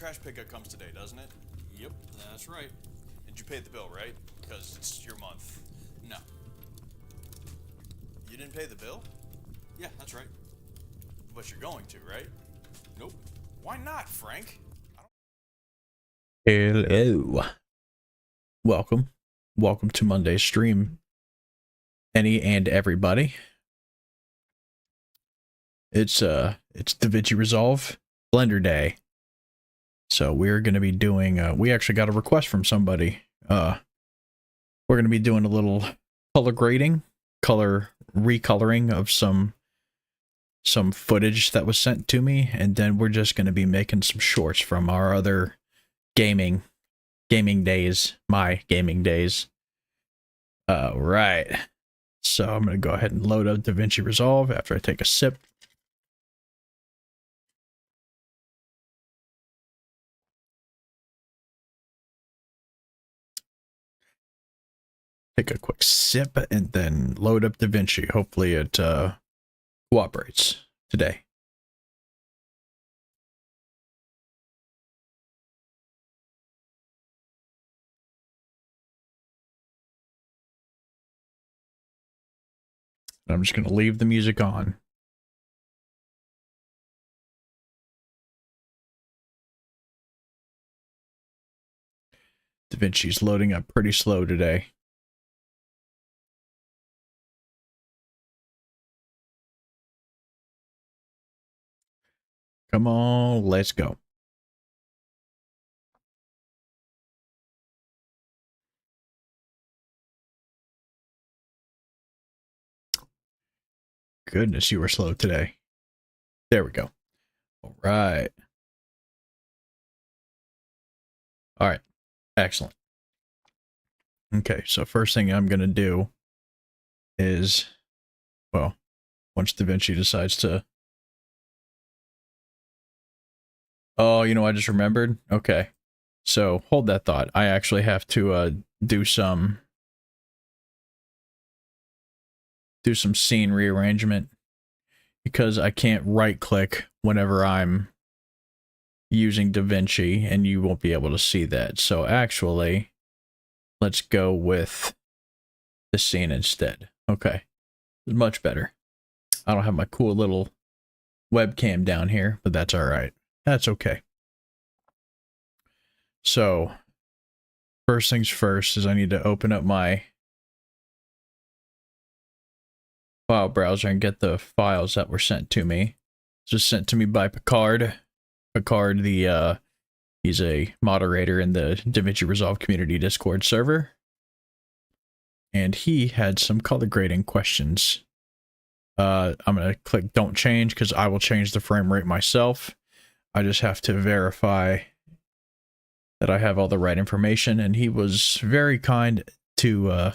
trash pickup comes today, doesn't it? Yep, that's right. And you paid the bill, right? Because it's your month. No. You didn't pay the bill? Yeah, that's right. But you're going to, right? Nope. Why not, Frank? Hello. Welcome to Monday's stream. Any and everybody. It's Davinci Resolve Blender Day. So we're going to be doing we actually got a request from somebody. We're going to be doing a little color grading, color recoloring of some footage that was sent to me, and then we're just going to be making some shorts from our other gaming days, my gaming days. Right. So I'm going to go ahead and load up Davinci Resolve after I take a sip. Take a quick sip and then load up Davinci. Hopefully it cooperates today. I'm just going to leave the music on. Davinci's loading up pretty slow today. Come on, let's go. Goodness, you were slow today. There we go. All right. All right. Excellent. Okay, so first thing I'm going to do is, well, once Davinci decides to... Oh, you know, I just remembered? Okay. So, hold that thought. I actually have to do some scene rearrangement because I can't right-click whenever I'm using Davinci, and you won't be able to see that. So, actually, let's go with the scene instead. Okay. Much better. I don't have my cool little webcam down here, but that's all right. That's okay. So, first things first is I need to open up my file browser and get the files that were sent to me. It's just sent to me by Picard. Picard, he's a moderator in the Davinci Resolve community Discord server. And he had some color grading questions. I'm going to click don't change because I will change the frame rate myself. I just have to verify that I have all the right information, and he was very kind to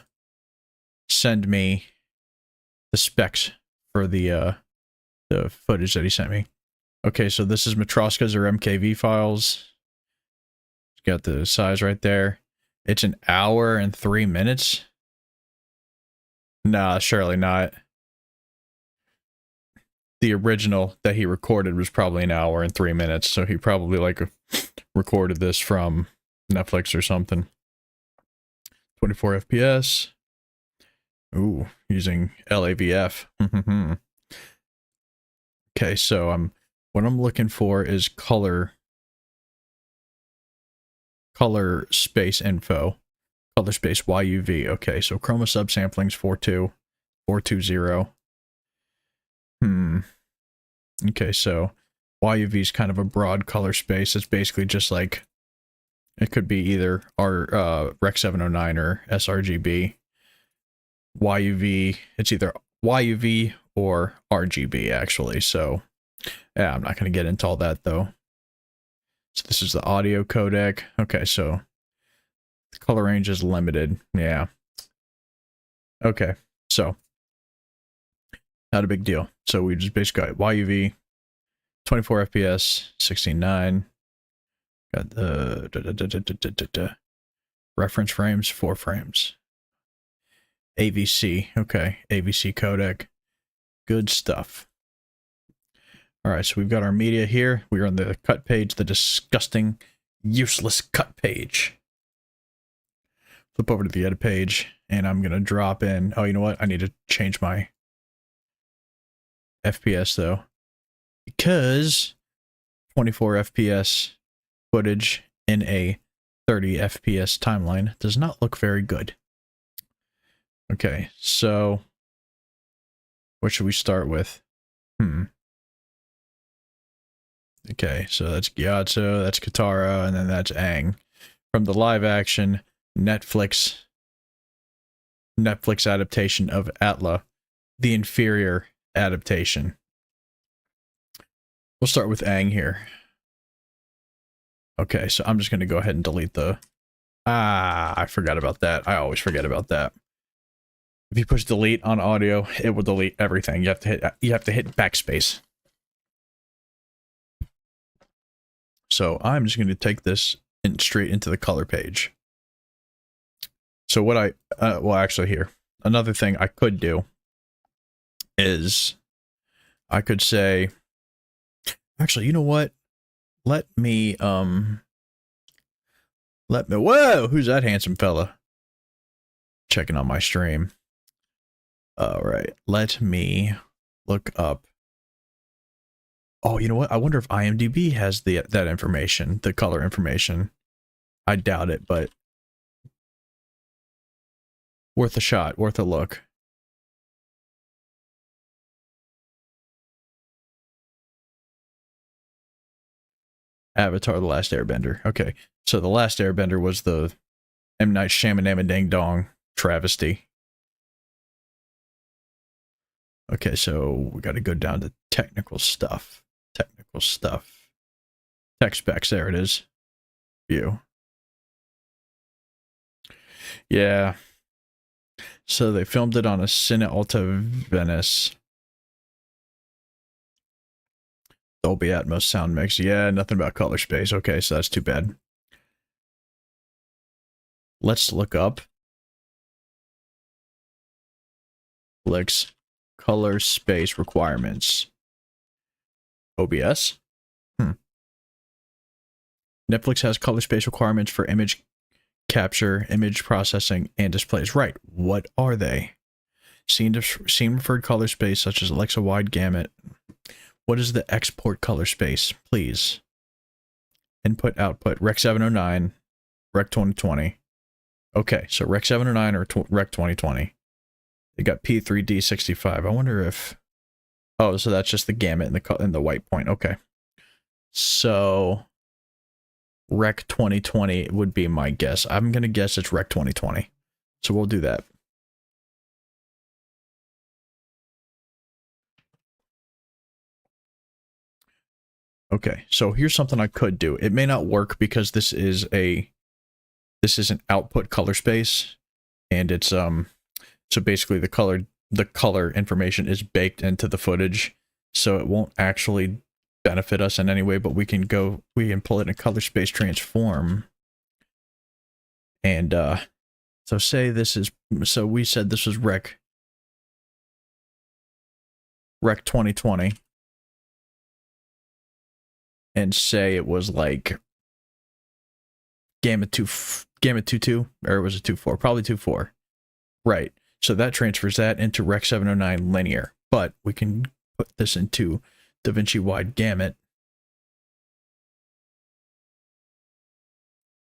send me the specs for the footage that he sent me. Okay, so this is Matroska's or MKV files. It's got the size right there. It's an hour and 3 minutes. Nah, surely not. The original that he recorded was probably an hour and 3 minutes, so he probably recorded this from Netflix or something. 24 FPS. Ooh, using LAVF. Okay, so what I'm looking for is color space info. Color space YUV. Okay, so chroma subsampling's 420. Okay, so YUV is kind of a broad color space. It's basically just like, it could be either Rec 709 or sRGB. YUV, it's either YUV or RGB actually. So yeah, I'm not going to get into all that though. So this is the audio codec. Okay, so the color range is limited. Yeah. Okay, so not a big deal. So we just basically got YUV, 24 FPS, 16:9. Got the reference frames, 4 frames. AVC, okay, AVC codec. Good stuff. All right, so we've got our media here. We are on the cut page, the disgusting, useless cut page. Flip over to the edit page, and I'm going to drop in. Oh, you know what? I need to change my FPS, though, because 24 FPS footage in a 30 FPS timeline does not look very good. Okay, so what should we start with? Okay, so that's Gyatso, that's Katara, and then that's Aang. From the live action Netflix adaptation of Atla, the inferior adaptation. We'll start with Aang here. Okay, so I'm just going to go ahead and delete the... I forgot about that. I always forget about that. If you push delete on audio, it will delete everything. You have to hit backspace. So I'm just going to take this straight into the color page. So what well, actually here, another thing I could do is I could say, actually, you know what? Let me, whoa, who's that handsome fella? Checking on my stream. All right, let me look up. Oh, you know what? I wonder if IMDb has that information, the color information. I doubt it, but worth a shot, worth a look. Avatar: The Last Airbender. Okay, so The Last Airbender was the M. Night Shyamalan Ding Dong travesty. Okay, so we got to go down to technical stuff. Technical stuff. Tech specs, there it is. View. Yeah. So they filmed it on a Cine Alta Venice. Dolby Atmos sound mix. Yeah, nothing about color space. Okay, so that's too bad. Let's look up Netflix color space requirements. OBS? Netflix has color space requirements for image capture, image processing, and displays. Right. What are they? Scene referred color space, such as Alexa wide gamut. What is the export color space, please? Input, output, Rec 709, Rec 2020. Okay, so Rec 709 or Rec 2020. They got P3D65. I wonder if... Oh, so that's just the gamut and the white point. Okay. So Rec 2020 would be my guess. I'm going to guess it's Rec 2020. So we'll do that. Okay, so here's something I could do. It may not work because this is an output color space, and it's so basically the color information is baked into the footage, so it won't actually benefit us in any way, but we can pull it in a color space transform. And so say this is, so we said this was Rec 2020. And say it was like gamma 22, or was it 24? Probably 24. Right. So that transfers that into Rec 709 linear. But we can put this into Davinci wide gamut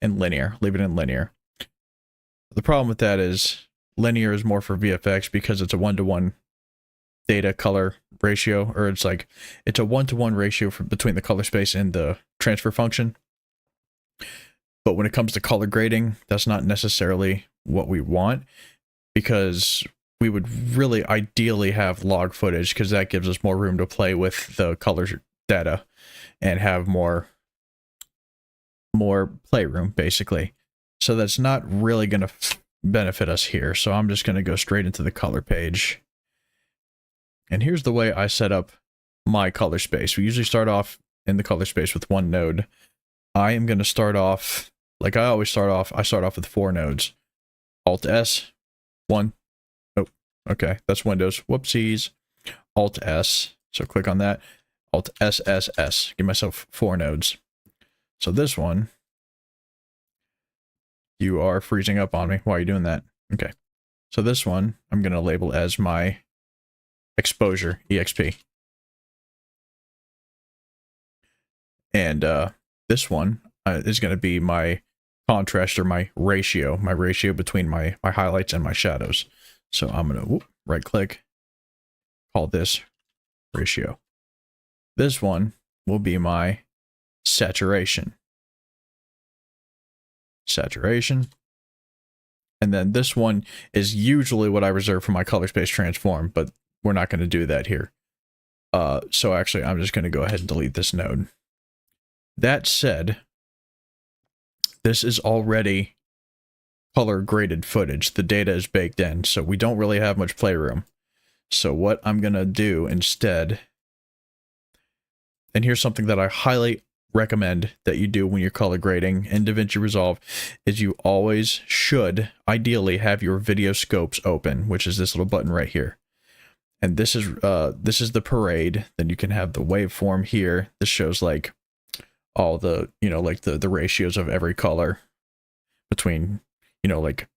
and linear. Leave it in linear. The problem with that is linear is more for VFX because it's a 1-to-1 data color ratio, or it's a 1-to-1 ratio between the color space and the transfer function. But when it comes to color grading, that's not necessarily what we want, because we would really ideally have log footage, because that gives us more room to play with the color data and have more playroom, basically. So that's not really going to benefit us here. So I'm just going to go straight into the color page. And here's the way I set up my color space. We usually start off in the color space with one node. I am going to start off, like I always start off, I start off with 4 nodes. Alt S, 1. Oh, okay, that's Windows. Whoopsies. Alt S, so click on that. Alt SSS. Give myself 4 nodes. So this one, you are freezing up on me. Why are you doing that? Okay. So this one, I'm going to label as my exposure, EXP. And this one is going to be my contrast, or my ratio between my highlights and my shadows. So I'm going to right click, call this ratio. This one will be my saturation. And then this one is usually what I reserve for my color space transform, but we're not going to do that here. So actually, I'm just going to go ahead and delete this node. That said, this is already color graded footage. The data is baked in, so we don't really have much playroom. So what I'm going to do instead, and here's something that I highly recommend that you do when you're color grading in Davinci Resolve, is you always should ideally have your video scopes open, which is this little button right here. And this is the parade. Then you can have the waveform here. This shows like all the, like the ratios of every color between, like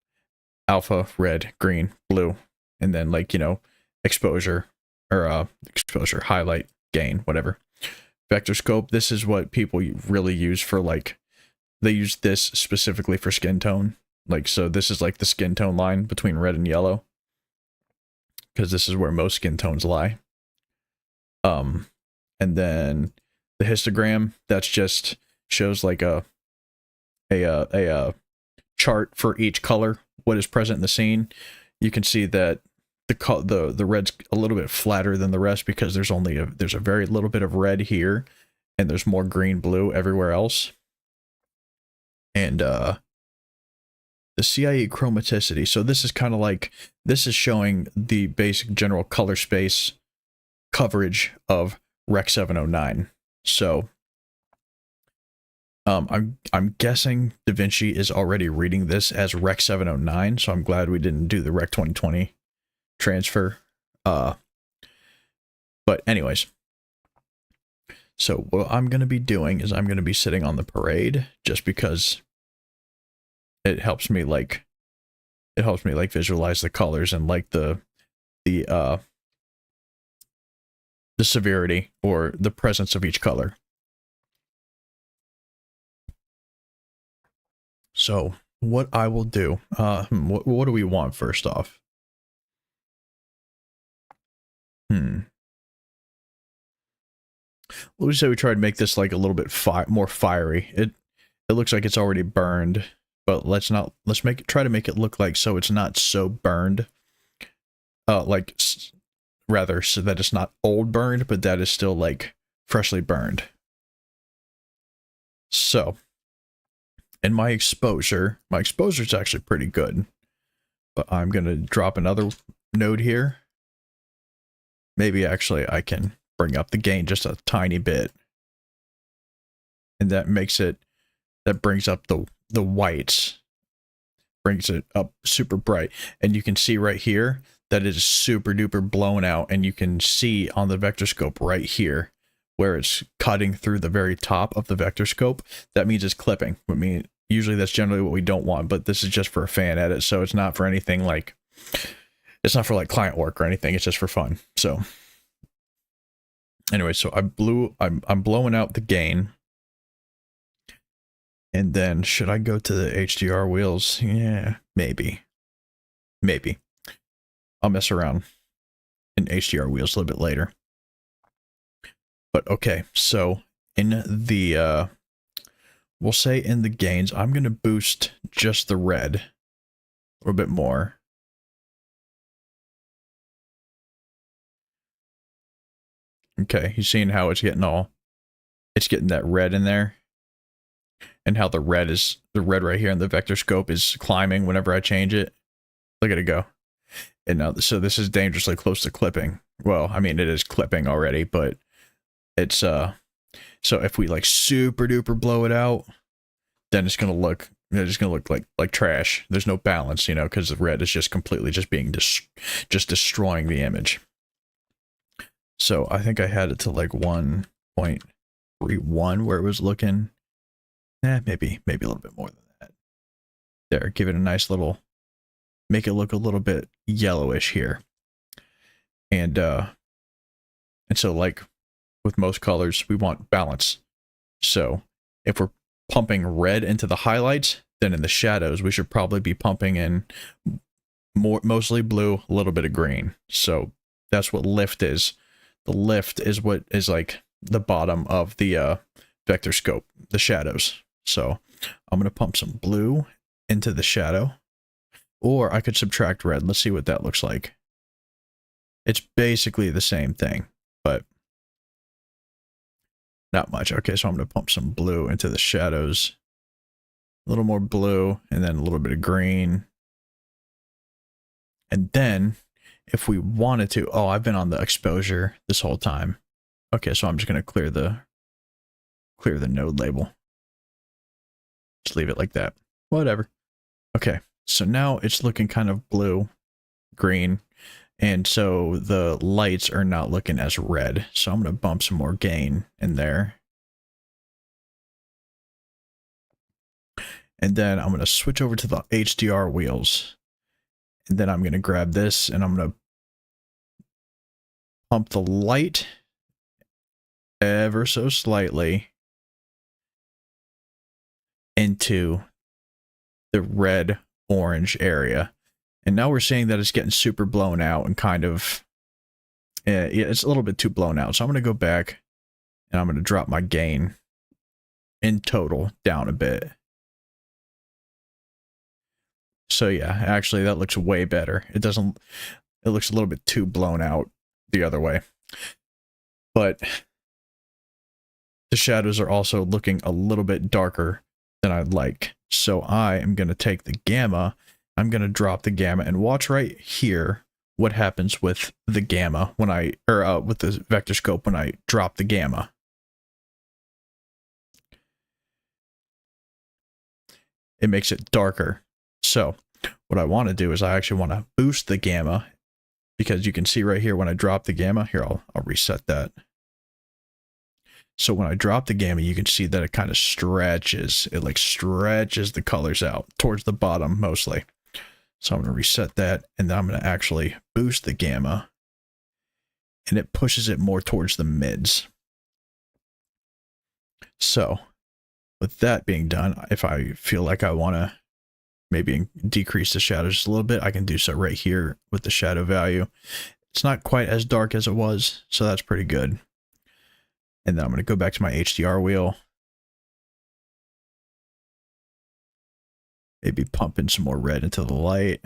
alpha, red, green, blue, and then like, exposure, or exposure, highlight, gain, whatever. Vector scope, this is what people really use for, like, they use this specifically for skin tone. Like, so this is like the skin tone line between red and yellow, because this is where most skin tones lie. And then the histogram, that's just shows like a chart for each color, what is present in the scene. You can see that the red's a little bit flatter than the rest because there's a very little bit of red here, and there's more green, blue everywhere else. And the CIE chromaticity, so this is kind of like, this is showing the basic general color space coverage of Rec 709. So I'm guessing Davinci is already reading this as Rec 709, so I'm glad we didn't do the Rec 2020 transfer. But anyways, so what I'm going to be doing is I'm going to be sitting on the parade, just because it helps me like visualize the colors and like the severity or the presence of each color. So what I will do, what do we want first off? What we say we try to make this like a little bit more fiery. It looks like it's already burned, but let's try to make it look like so it's not so burned. Rather so that it's not old burned, but that is still like freshly burned. So, and my exposure is actually pretty good, but I'm gonna drop another node here. Maybe actually I can bring up the gain just a tiny bit, and that brings up the whites, brings it up super bright, and you can see right here that it is super duper blown out, and you can see on the vector scope right here where it's cutting through the very top of the vector scope. That means it's clipping. I mean, usually that's generally what we don't want, but this is just for a fan edit, so it's not for anything like, it's not for like client work or anything, it's just for fun. So anyway, so I'm blowing out the gain. And then should I go to the HDR wheels? Yeah, maybe. I'll mess around in HDR wheels a little bit later. But okay, so in the we'll say in the gains, I'm going to boost just the red a little bit more. Okay, you seeing how it's getting that red in there? And how the red right here in the vector scope is climbing whenever I change it. Look at it go. And now, so this is dangerously close to clipping. Well, I mean, it is clipping already, but it's, so if we like super duper blow it out, then it's gonna look like trash. There's no balance, because the red is just completely just being just destroying the image. So I think I had it to like 1.31 where it was looking. Maybe a little bit more than that. There, give it a nice little, make it look a little bit yellowish here. And so like with most colors, we want balance. So if we're pumping red into the highlights, then in the shadows, we should probably be pumping in mostly blue, a little bit of green. So that's what lift is. The lift is what is like the bottom of the vector scope, the shadows. So I'm going to pump some blue into the shadow, or I could subtract red. Let's see what that looks like. It's basically the same thing, but not much. Okay, so I'm going to pump some blue into the shadows. A little more blue, and then a little bit of green. And then, if we wanted to... Oh, I've been on the exposure this whole time. Okay, so I'm just going to clear the node label. Just leave it like that. Whatever. Okay, so now it's looking kind of blue, green, and so the lights are not looking as red. So I'm going to bump some more gain in there. And then I'm going to switch over to the HDR wheels. And then I'm going to grab this and I'm going to pump the light ever so slightly into the red orange area. And now we're seeing that it's getting super blown out and kind of, it's a little bit too blown out. So I'm going to go back and I'm going to drop my gain in total down a bit. So yeah, actually that looks way better. It looks a little bit too blown out the other way. But the shadows are also looking a little bit darker than I'd like. So I am going to take the gamma, I'm going to drop the gamma, and watch right here what happens with the gamma when with the vector scope when I drop the gamma. It makes it darker. So what I want to do is I actually want to boost the gamma, because you can see right here when I drop the gamma, here I'll reset that. So when I drop the gamma, you can see that it kind of stretches. It like stretches the colors out towards the bottom mostly. So I'm going to reset that, and then I'm going to actually boost the gamma, and it pushes it more towards the mids. So with that being done, if I feel like I want to maybe decrease the shadows just a little bit, I can do so right here with the shadow value. It's not quite as dark as it was, so that's pretty good. And then I'm going to go back to my HDR wheel. Maybe pump in some more red into the light.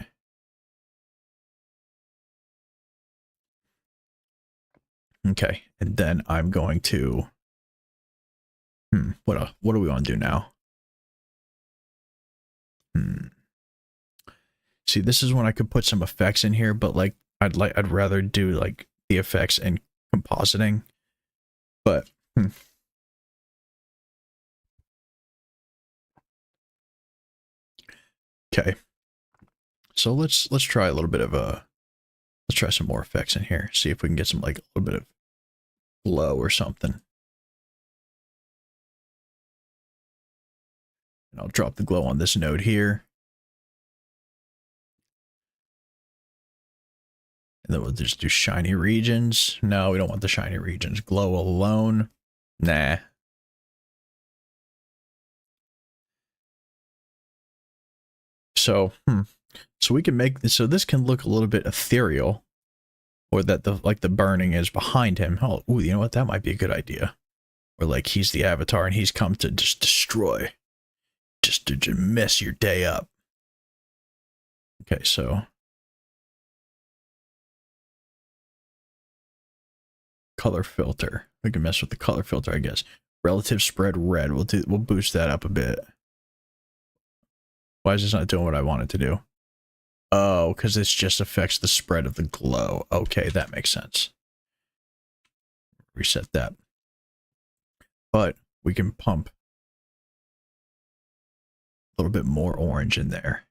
Okay, and then I'm going to... what do we want to do now? See, this is when I could put some effects in here, but like I'd rather do like the effects and compositing. But okay. So let's try a little bit of let's try some more effects in here. See if we can get some like a little bit of glow or something. And I'll drop the glow on this node here. And then we'll just do shiny regions. No, we don't want the shiny regions. Glow alone. Nah. So, so we can make this, so this can look a little bit ethereal, or that the burning is behind him. Oh, ooh, you know what? That might be a good idea. Or like he's the avatar and he's come to just destroy, just to mess your day up. Okay, so color filter. We can mess with the color filter, I guess. Relative spread red. We'll boost that up a bit. Why is this not doing what I want it to do? Oh, because this just affects the spread of the glow. Okay, that makes sense. Reset that. But we can pump a little bit more orange in there.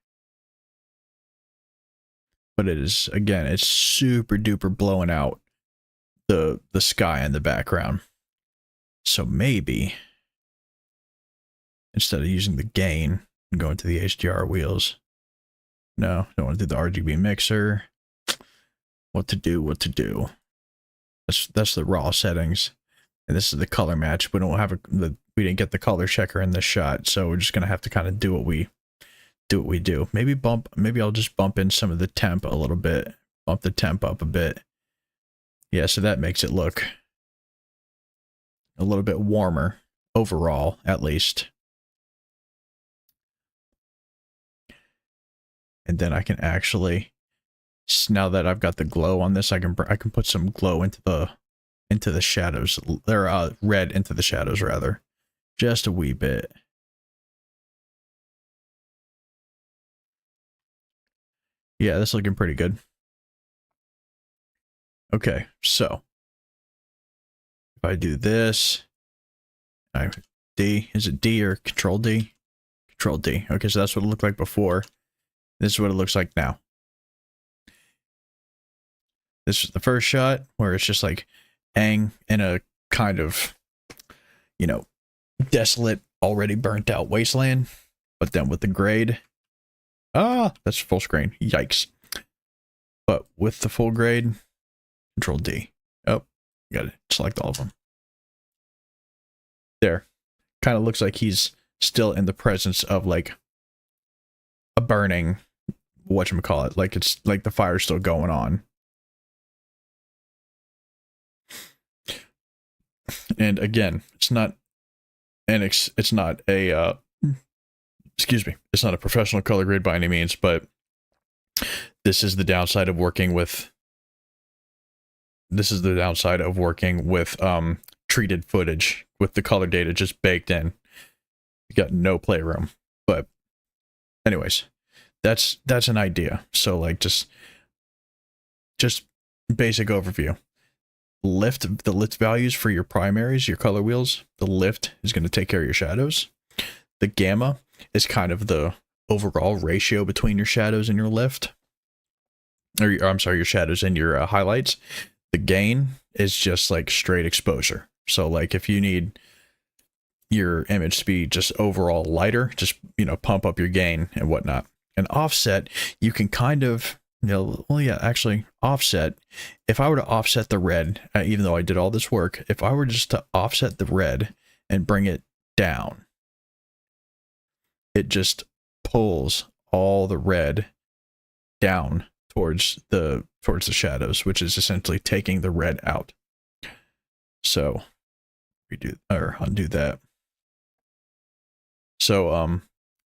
But it is, again, it's super duper blowing out the sky in the background. So maybe instead of using the gain and going to the HDR wheels, no, don't want to do the RGB mixer. What to do? That's the raw settings, and this is the color match. We don't have we didn't get the color checker in this shot, so we're just gonna have to kind of do what we do. Maybe I'll just bump in some of the temp a little bit, bump the temp up a bit. Yeah, so that makes it look a little bit warmer overall, at least. And then I can actually, now that I've got the glow on this, I can put some glow into the shadows, or red into the shadows rather, just a wee bit. Yeah, this is looking pretty good. Okay, so if I do this, D, is it D or Control D? Control D. Okay, so that's what it looked like before. This is what it looks like now. This is the first shot where it's just like Aang in a kind of, you know, desolate, already burnt out wasteland, but then with the grade. Ah, that's full screen. Yikes. But with the full grade, Control D. Oh, got to select all of them. There. Kind of looks like he's still in the presence of like a burning, whatchamacallit, like it's like the fire's still going on. And again, it's not a excuse me, it's not a professional color grade by any means, but this is the downside of working with treated footage with the color data just baked in. You got no playroom. But anyways, that's an idea. So like just basic overview. The lift values for your primaries, your color wheels. The lift is going to take care of your shadows. The gamma is kind of the overall ratio between your shadows and your lift. Or I'm sorry, your shadows and your highlights. The gain is just like straight exposure. So like if you need your image to be just overall lighter, just, you know, pump up your gain and whatnot. And offset, you can kind of, you know, well, yeah, actually offset. If I were to offset the red, even though I did all this work, if I were just to offset the red and bring it down, it just pulls all the red down towards the shadows, which is essentially taking the red out. So redo or undo that. So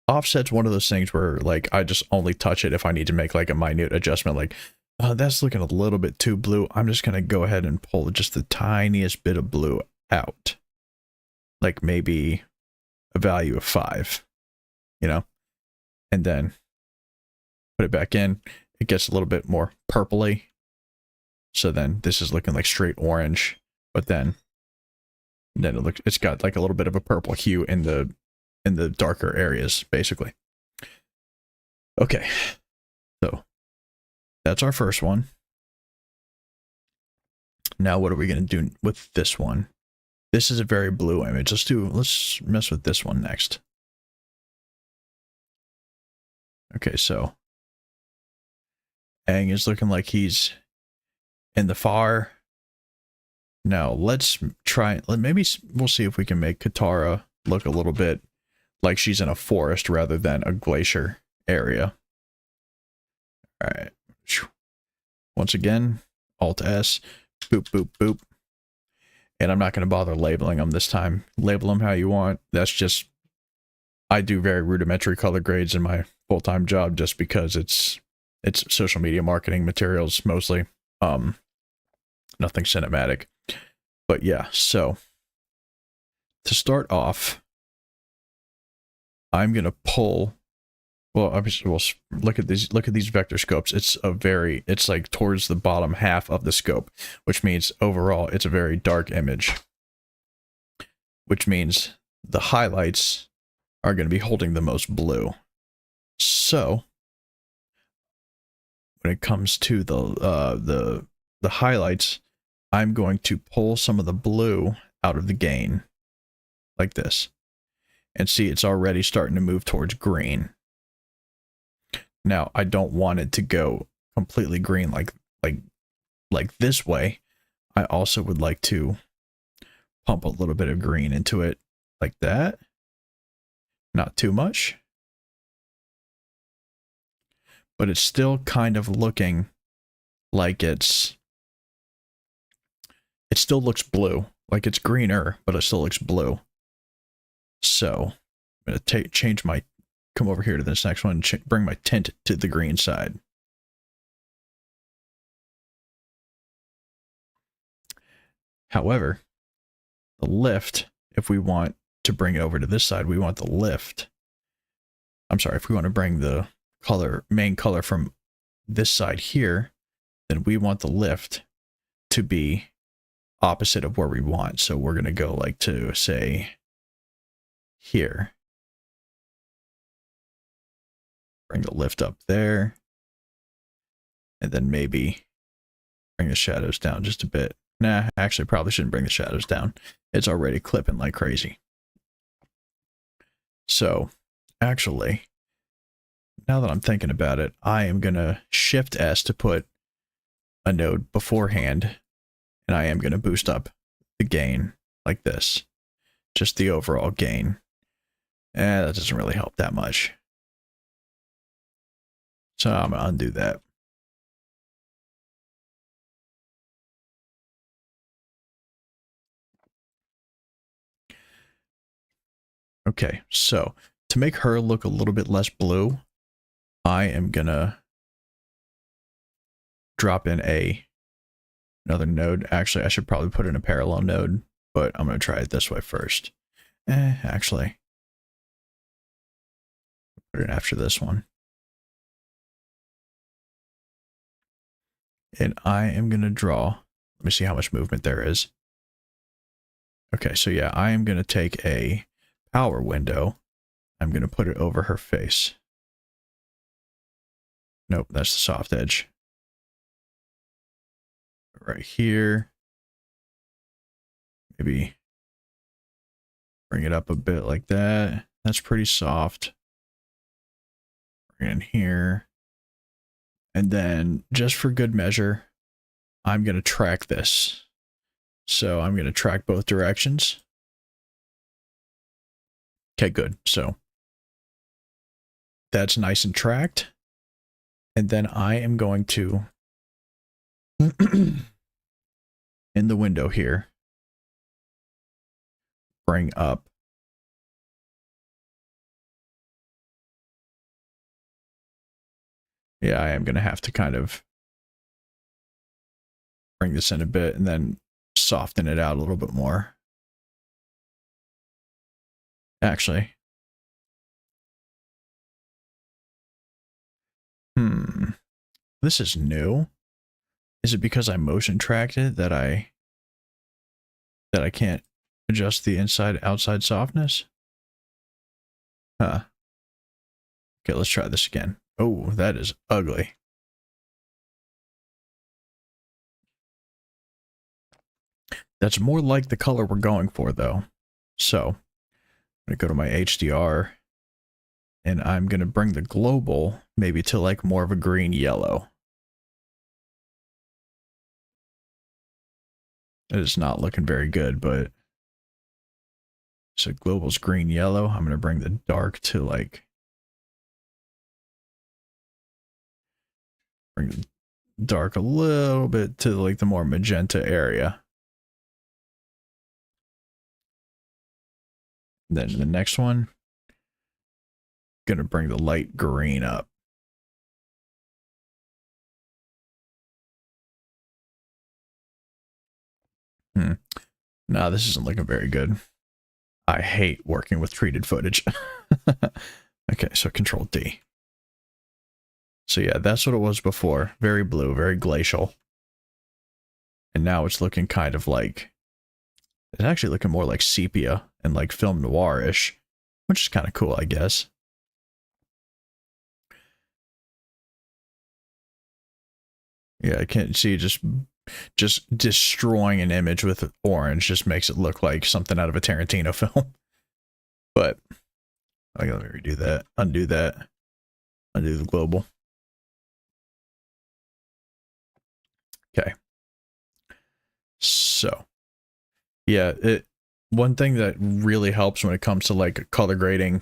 offset's one of those things where like I just only touch it if I need to make like a minute adjustment, like that's looking a little bit too blue. I'm just gonna go ahead and pull just the tiniest bit of blue out, like maybe a value of 5, you know, and then put it back in. It gets a little bit more purpley. So then this is looking like straight orange, but then it's got like a little bit of a purple hue in the darker areas, basically. Okay, so that's our first one. Now what are we going to do with this one? This is a very blue image. Let's mess with this one next. Okay, so Aang is looking like he's in the far. Now let's try, maybe we'll see if we can make Katara look a little bit like she's in a forest rather than a glacier area. All right. Once again, Alt S, boop, boop, boop. And I'm not going to bother labeling them this time. Label them how you want. That's just, I do very rudimentary color grades in my full-time job just because it's social media marketing materials mostly. Nothing cinematic. But yeah, so to start off, I'm gonna pull. Well, obviously, we'll look at these vector scopes. It's like towards the bottom half of the scope, which means overall it's a very dark image. Which means the highlights are going to be holding the most blue. So when it comes to the highlights, I'm going to pull some of the blue out of the gain, like this. And see, it's already starting to move towards green. Now, I don't want it to go completely green like this way. I also would like to pump a little bit of green into it like that. Not too much. But it's still kind of looking like it still looks blue. Like it's greener, but it still looks blue. So I'm going to come over here to this next one and bring my tint to the green side. However, the lift, if we want to bring it over to this side, we want the lift. I'm sorry, if we want to bring the main color from this side here, then we want the lift to be opposite of where we want. So we're going to go like to say here. Bring the lift up there. And then maybe bring the shadows down just a bit. Nah, actually probably shouldn't bring the shadows down. It's already clipping like crazy. So actually, now that I'm thinking about it, I am going to Shift S to put a node beforehand. And I am going to boost up the gain like this. Just the overall gain. That doesn't really help that much. So I'm going to undo that. Okay, so to make her look a little bit less blue, I am going to drop in another node. Actually, I should probably put in a parallel node, but I'm going to try it this way first. Actually, put it after this one. And I am going to draw. Let me see how much movement there is. Okay, so yeah, I am going to take a power window. I'm going to put it over her face. Nope, that's the soft edge. Right here. Maybe bring it up a bit like that. That's pretty soft. Bring it in here. And then, just for good measure, I'm going to track this. So I'm going to track both directions. Okay, good. So that's nice and tracked. And then I am going to, in the window here, bring up yeah, I am going to have to kind of bring this in a bit and then soften it out a little bit more. Actually. This is new. Is it because I motion tracked it that I can't adjust the inside-outside softness? Huh. Okay, let's try this again. Oh, that is ugly. That's more like the color we're going for, though. So, I'm going to go to my HDR, and I'm going to bring the global maybe to like more of a green-yellow. It is not looking very good, but... So global's green-yellow. I'm going to bring the dark to like... Bring the dark a little bit to like the more magenta area. Then the next one, gonna bring the light green up. No, this isn't looking very good. I hate working with treated footage. Okay, so Control D. So yeah, that's what it was before. Very blue, very glacial. And now it's looking kind of like, it's actually looking more like sepia and like film noir-ish, which is kind of cool, I guess. Yeah, I can't see, just just destroying an image with orange just makes it look like something out of a Tarantino film. But okay, let me redo that. Undo that. Undo the global. Okay. So, yeah, one thing that really helps when it comes to like color grading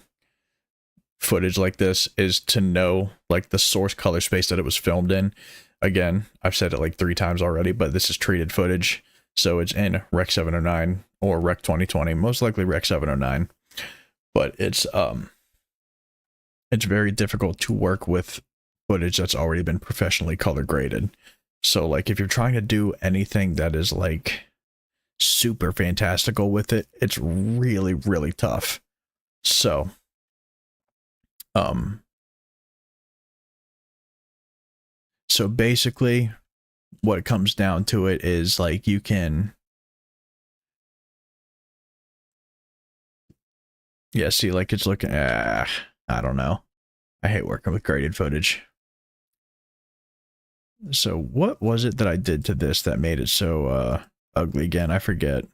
footage like this is to know like the source color space that it was filmed in. Again, I've said it like 3 times already, but this is treated footage, so it's in Rec 709 or Rec 2020, most likely Rec 709. But it's very difficult to work with footage that's already been professionally color graded. So like if you're trying to do anything that is like super fantastical with it, it's really, really tough. So so basically what it comes down to it is like you can, yeah, see, like it's looking, I don't know. I hate working with graded footage. So what was it that I did to this that made it so ugly again? I forget.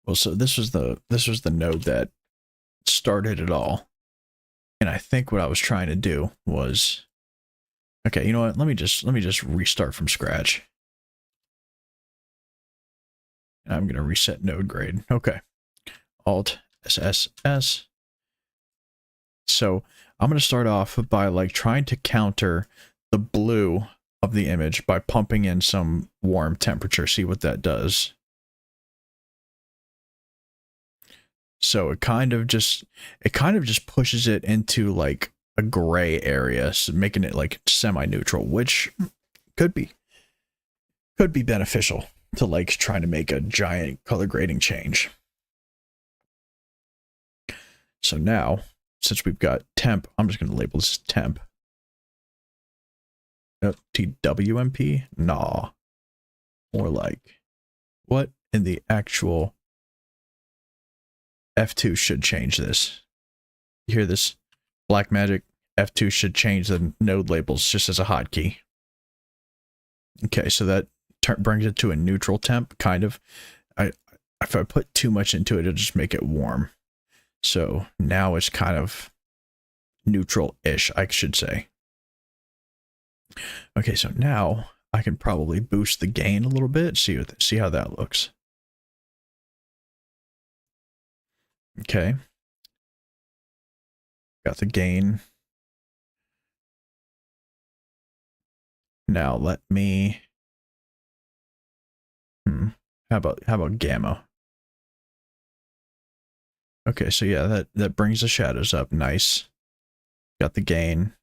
Well, so this was the node that started it all. And I think what I was trying to do was, okay, you know what? Let me just restart from scratch. And I'm going to reset node grade. Okay. Alt SSS. So I'm going to start off by like trying to counter the blue of the image by pumping in some warm temperature. See what that does. So it kind of just pushes it into like a gray area, so making it like semi-neutral, which could be beneficial to like trying to make a giant color grading change. So now, since we've got temp, I'm just going to label this as temp. TWMP? Nah. More like, what in the actual F2 should change this? You hear this? Black magic. F2 should change the node labels just as a hotkey. Okay, so that brings it to a neutral temp, kind of. If I put too much into it, it'll just make it warm. So now it's kind of neutral-ish, I should say. Okay, so now I can probably boost the gain a little bit, see how that looks. Okay. Got the gain. Now let me, how about gamma? Okay, so yeah, that brings the shadows up. Nice. Got the gain.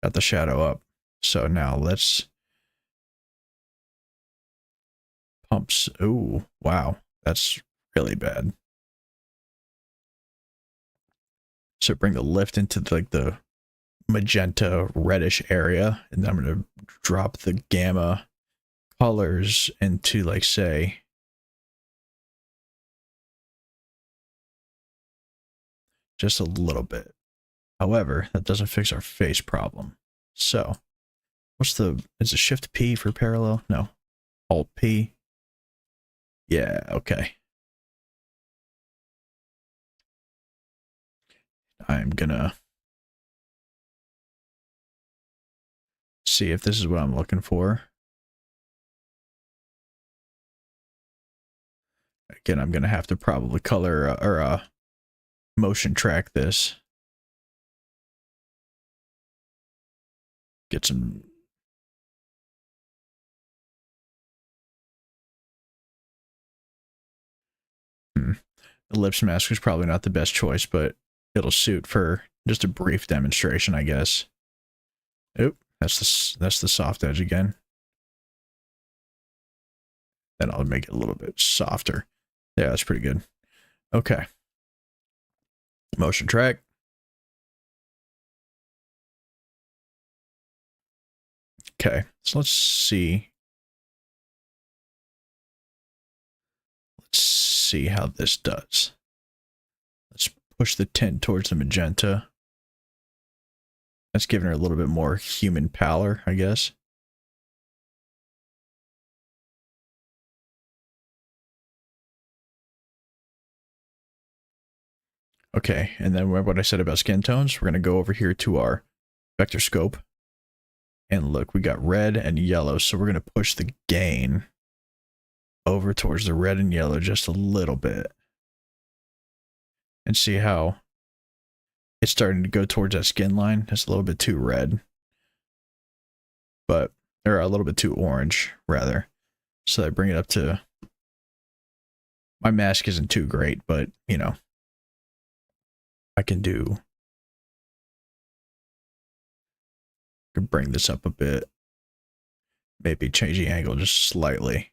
Got the shadow up. So now let's pumps. Ooh, wow. That's really bad. So bring the lift into like the magenta reddish area, and I'm going to drop the gamma colors into like, say, just a little bit. However, that doesn't fix our face problem. So is it Shift P for parallel? No. Alt P. Yeah, okay. I'm gonna see if this is what I'm looking for. Again, I'm gonna have to probably color or motion track this. Get some. Ellipse mask is probably not the best choice, but it'll suit for just a brief demonstration, I guess. Oop, that's the soft edge again. Then I'll make it a little bit softer. Yeah, that's pretty good. Okay. Motion track. Okay, so let's see. Let's see how this does. Let's push the tint towards the magenta. That's giving her a little bit more human pallor, I guess. Okay, and then remember what I said about skin tones? We're going to go over here to our vector scope. And look, we got red and yellow, so we're going to push the gain over towards the red and yellow just a little bit. And see how it's starting to go towards that skin line. It's a little bit too red. But, or a little bit too orange, rather. So I bring it up to... My mask isn't too great, but, you know, I can bring this up a bit. Maybe change the angle just slightly.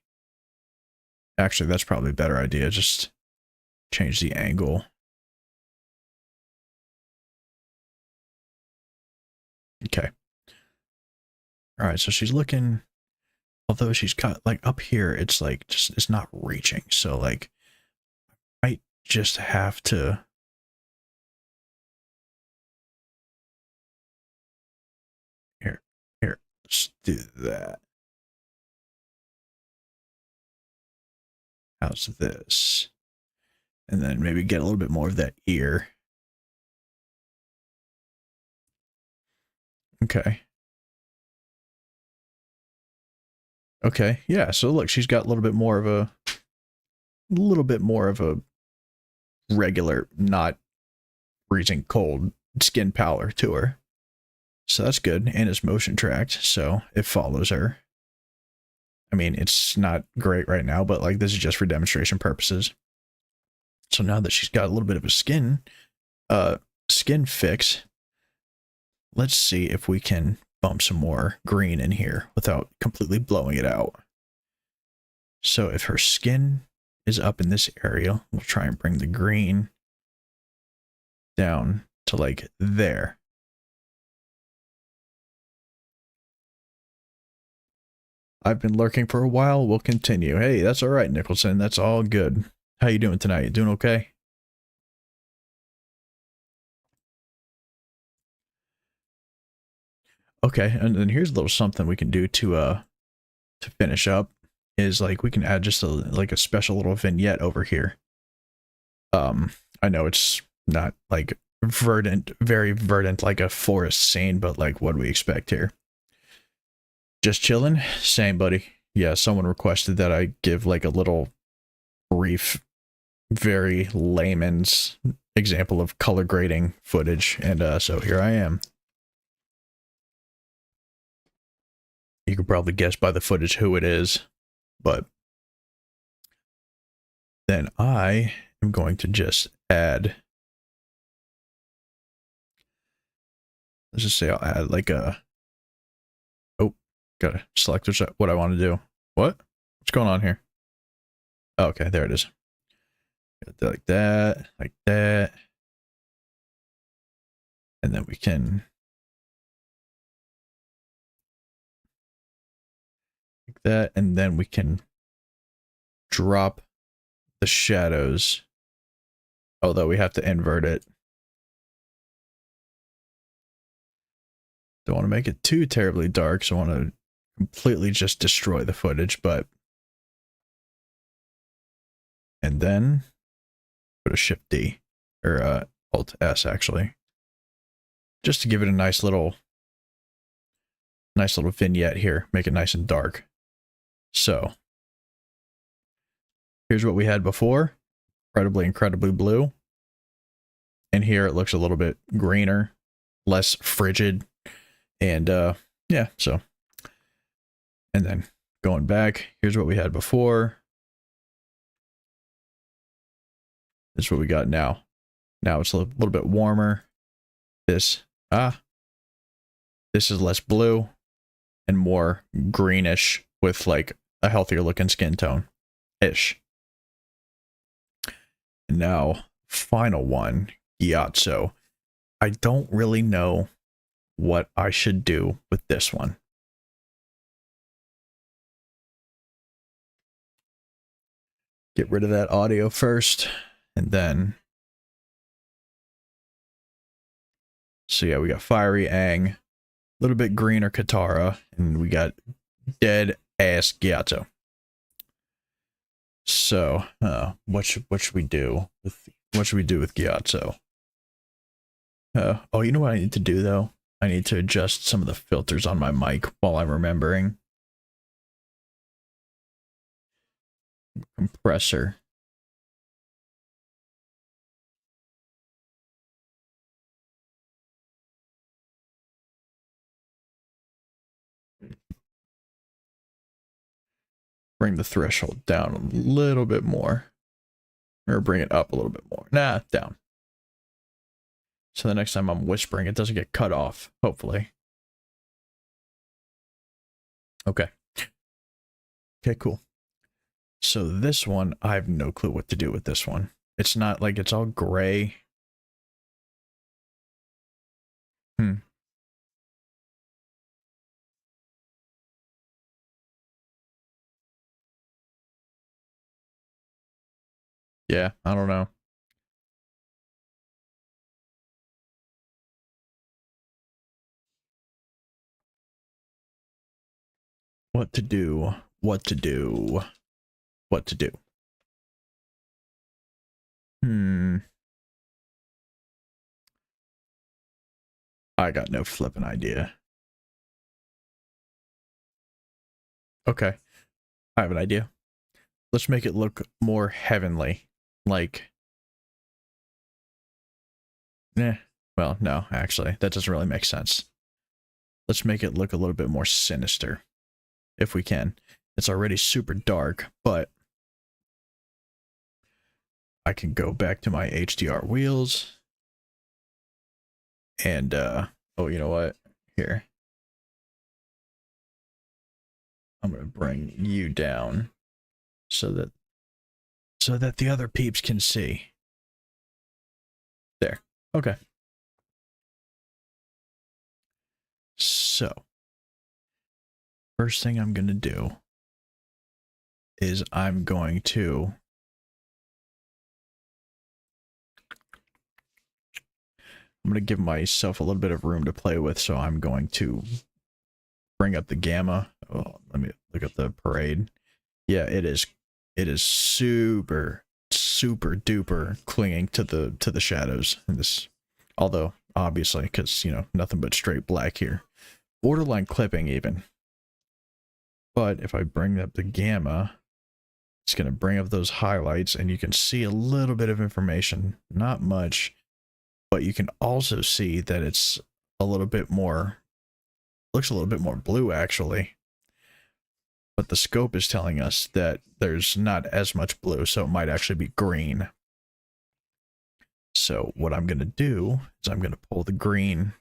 Actually, that's probably a better idea. Just change the angle. Okay. Alright, so she's looking... Although she's got, like, up here, it's like, just, it's not reaching. So, like, I might just have to... Here, let's do that. How's this? And then maybe get a little bit more of that ear. Okay. Okay, yeah, so look, she's got a little bit more of a regular, not freezing cold skin pallor to her. So that's good, and it's motion tracked, so it follows her. I mean, it's not great right now, but like this is just for demonstration purposes. So now that she's got a little bit of a skin fix, let's see if we can bump some more green in here without completely blowing it out. So if her skin is up in this area, we'll try and bring the green down to like there. I've been lurking for a while. We'll continue. Hey, that's all right, Nicholson. That's all good. How you doing tonight? You doing okay? Okay, and then here's a little something we can do to finish up is like we can add just a like a special little vignette over here. I know it's not like verdant, very verdant like a forest scene, but like what do we expect here? Just chilling? Same, buddy. Yeah, someone requested that I give like a little brief, very layman's example of color grading footage, and so here I am. You could probably guess by the footage who it is, but then I am going to just add, let's just say I'll add like a, oh, gotta select what I want to do. What's going on here? Oh, okay, there it is. Like that, and then we can like that, and then we can drop the shadows, although we have to invert it. Don't want to make it too terribly dark, so I want to completely just destroy the footage, but and then put a Shift D or Alt S actually, just to give it a nice little vignette here, make it nice and dark. So here's what we had before, incredibly blue, and here it looks a little bit greener, less frigid, and yeah, so, and then going back, here's what we had before. This is what we got now. Now it's a little bit warmer. This is less blue and more greenish with like a healthier looking skin tone ish. And now final one, Gyatso. I don't really know what I should do with this one. Get rid of that audio first, and then So yeah, we got Fiery Aang, a little bit greener Katara, and we got dead ass Gyato. So, what should we do with Gyato? Oh, you know what I need to do though? I need to adjust some of the filters on my mic while I'm remembering. Compressor. Bring the threshold down a little bit more. Or bring it up a little bit more. Nah, down. So the next time I'm whispering, it doesn't get cut off, hopefully. Okay. Okay, cool. So this one, I have no clue what to do with this one. It's not like it's all gray. Yeah, I don't know. What to do. What to do. What to do. I got no flipping idea. Okay. I have an idea. Let's make it look more heavenly. Like... Well, no, actually. That doesn't really make sense. Let's make it look a little bit more sinister. If we can. It's already super dark, but... I can go back to my HDR wheels. And, oh, you know what? Here. I'm going to bring you down so that the other peeps can see. There. Okay. So, first thing I'm going to do is I'm going to give myself a little bit of room to play with, so I'm going to bring up the gamma. Oh, let me look at the parade. Yeah, it is super duper clinging to the shadows in this, although obviously, because you know, nothing but straight black here, borderline clipping even. But if I bring up the gamma, it's going to bring up those highlights, and you can see a little bit of information, not much, but you can also see that it's a little bit more, looks a little bit more blue actually. But the scope is telling us that there's not as much blue, so it might actually be green. So what I'm going to do is I'm going to pull the green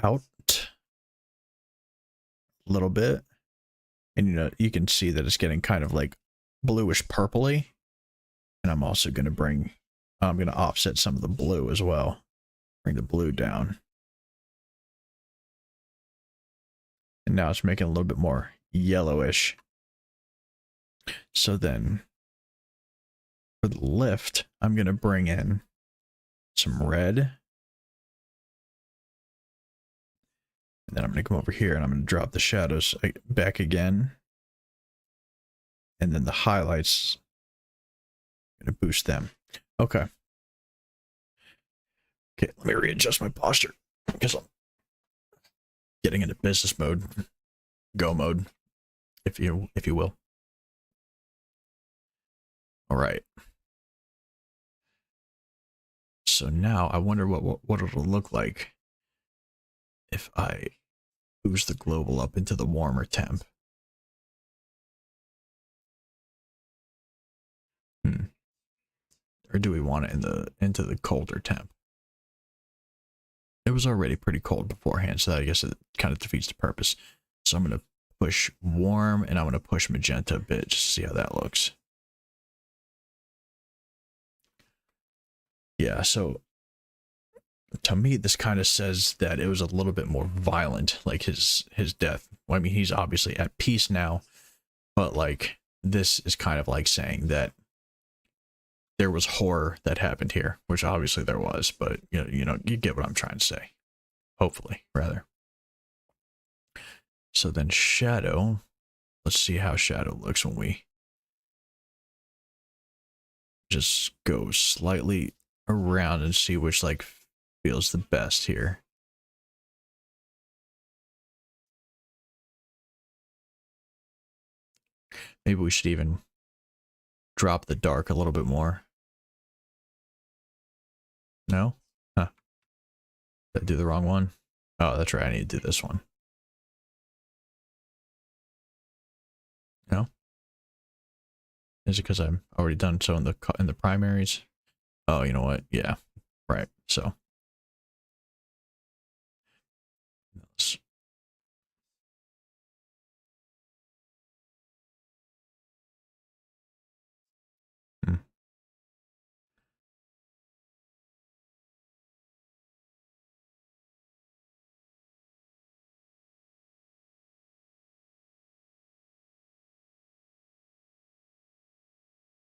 out a little bit. And you know, you can see that it's getting kind of like bluish purpley. And I'm also going to I'm going to offset some of the blue as well. Bring the blue down. And now it's making a little bit more yellowish. So then for the lift, I'm going to bring in some red. And then I'm going to come over here and I'm going to drop the shadows back again. And then the highlights, I'm going to boost them. Okay. Okay, let me readjust my posture because I'm getting into business mode, go mode, if you will. All right. So now I wonder what it'll look like if I boost the global up into the warmer temp. Or do we want it into the colder temp? It was already pretty cold beforehand, so I guess it kind of defeats the purpose. So I'm going to push warm, and I'm going to push magenta a bit, just to see how that looks. Yeah, so to me, this kind of says that it was a little bit more violent, like his death. Well, I mean, he's obviously at peace now, but like this is kind of like saying that there was horror that happened here, which obviously there was, but you get what I'm trying to say. Hopefully, rather. So then shadow, let's see how shadow looks when we just go slightly around and see which like feels the best here. Maybe we should even drop the dark a little bit more. No? Huh. Did I do the wrong one? Oh, that's right. I need to do this one. No? Is it because I'm already done so in the primaries? Oh, you know what? Yeah. Right. So. Let's, hmm.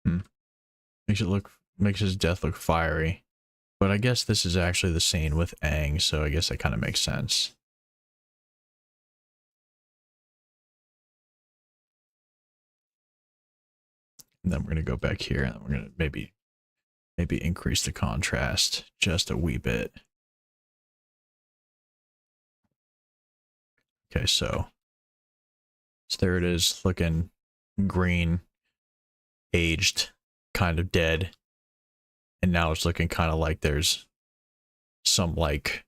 Hmm. Makes his death look fiery. But I guess this is actually the scene with Aang, so I guess that kind of makes sense. And then we're going to go back here, and we're going to maybe increase the contrast just a wee bit. Okay, so there it is, looking green, aged, kind of dead. And now it's looking kind of like there's some like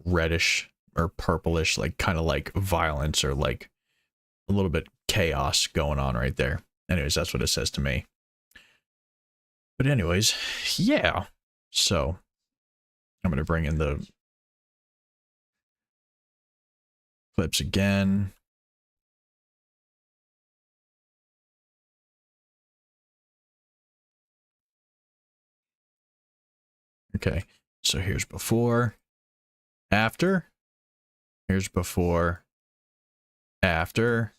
reddish or purplish, like kind of like violence or like a little bit chaos going on right there. Anyways, that's what it says to me. But anyways, yeah. So I'm going to bring in the clips again. Okay, so here's before, after, here's before, after,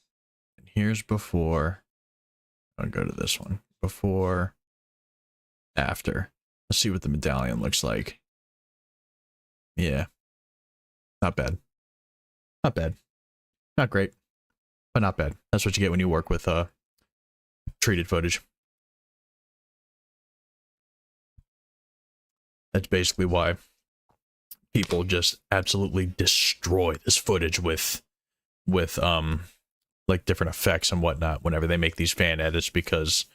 and here's before. I'll go to this one. Before, after. Let's see what the medallion looks like. Yeah, not bad. Not bad. Not great, but not bad. That's what you get when you work with treated footage. That's basically why people just absolutely destroy this footage with like different effects and whatnot whenever they make these fan edits, because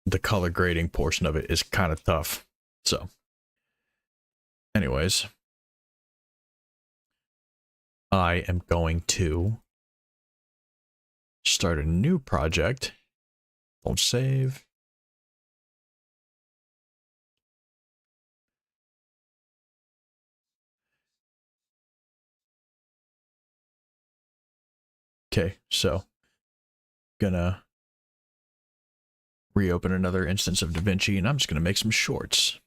the color grading portion of it is kind of tough. So anyways, I am going to start a new project. Don't save. Okay, so gonna reopen another instance of Davinci, and I'm just gonna make some shorts.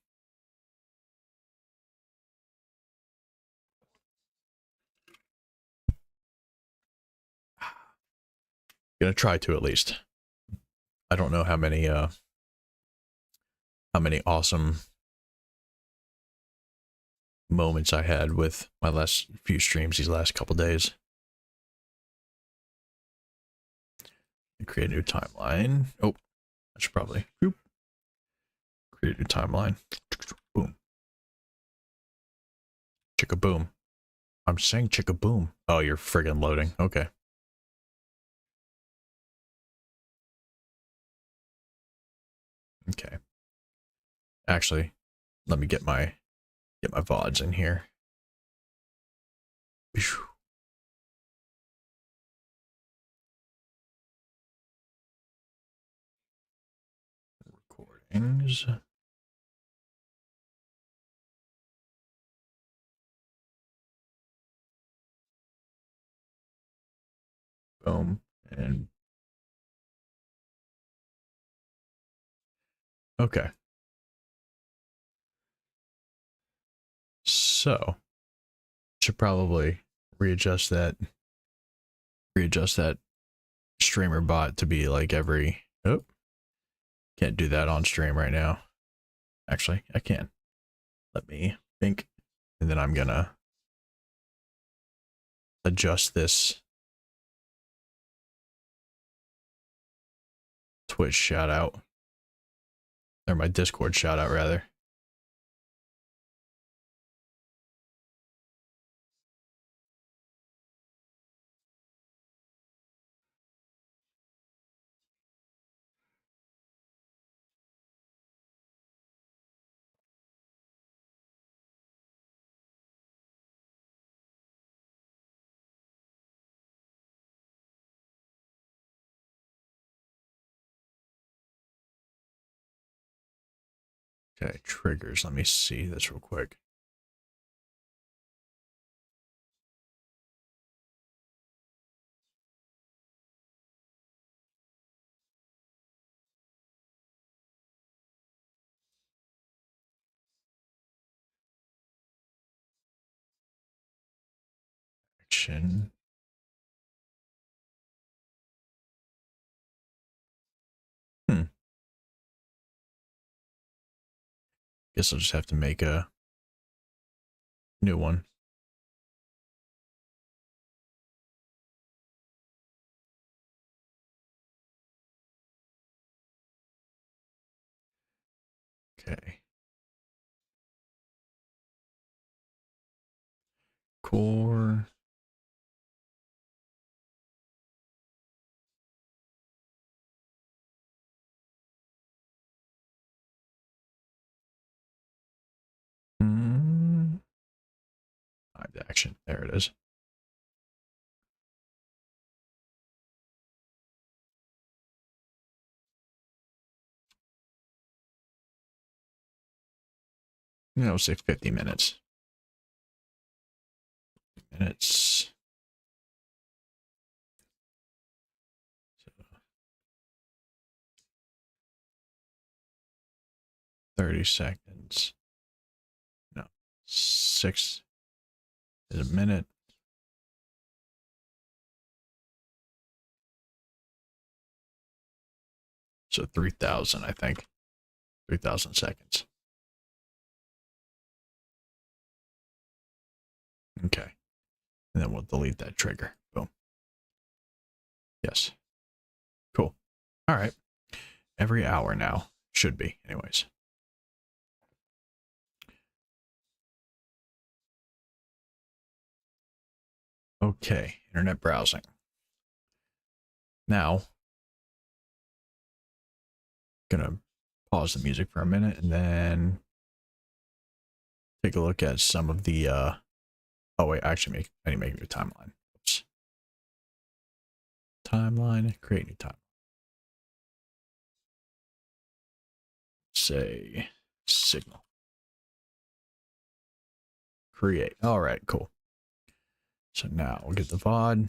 Gonna try to, at least. I don't know how many awesome moments I had with my last few streams these last couple days. Create a new timeline. Oh, I should probably create a new timeline. Boom. Chicka boom. I'm saying chicka boom. Oh, you're friggin' loading. Okay. Okay. Actually, let me get my VODs in here. Recordings. Boom. And okay. So should probably readjust that streamer bot to be like every Can't do that on stream right now. Actually, I can. Let me think. And then I'm gonna adjust this Twitch shout out. Or my Discord shout out, rather. Okay, triggers. Let me see this real quick. Action. Guess I'll just have to make a new one. Okay. Core. Action. There it is. Yeah, we'll say 50 minutes. Minutes. So 30 seconds. No. 6 is a minute. So 3,000, I think. 3,000 seconds. Okay. And then we'll delete that trigger. Boom. Yes. Cool. All right. Every hour now. Should be, anyways. Okay. Internet browsing. Now, gonna pause the music for a minute and then take a look at some of the oh wait, actually I need to make a new timeline. Oops. Timeline, create new timeline. Say signal. Create. All right, cool. So now we'll get the VOD,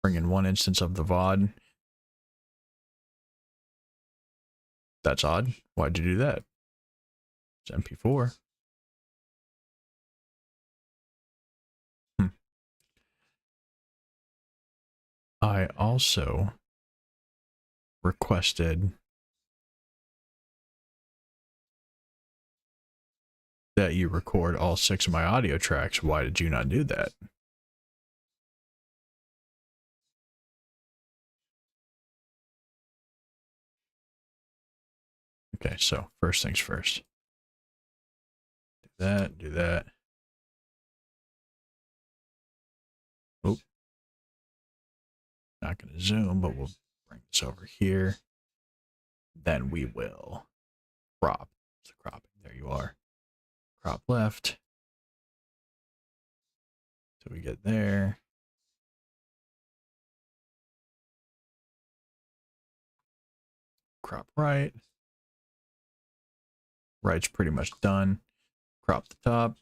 bring in one instance of the VOD. That's odd. Why'd you do that? It's MP4. I also requested that you record all 6 of my audio tracks. Why did you not do that? Okay, so first things first. Do that, do that. Oh, not going to zoom, but we'll bring this over here. Then we will crop. It's the cropping. There you are. Crop left. So we get there. Crop right. Right's pretty much done. Crop the top.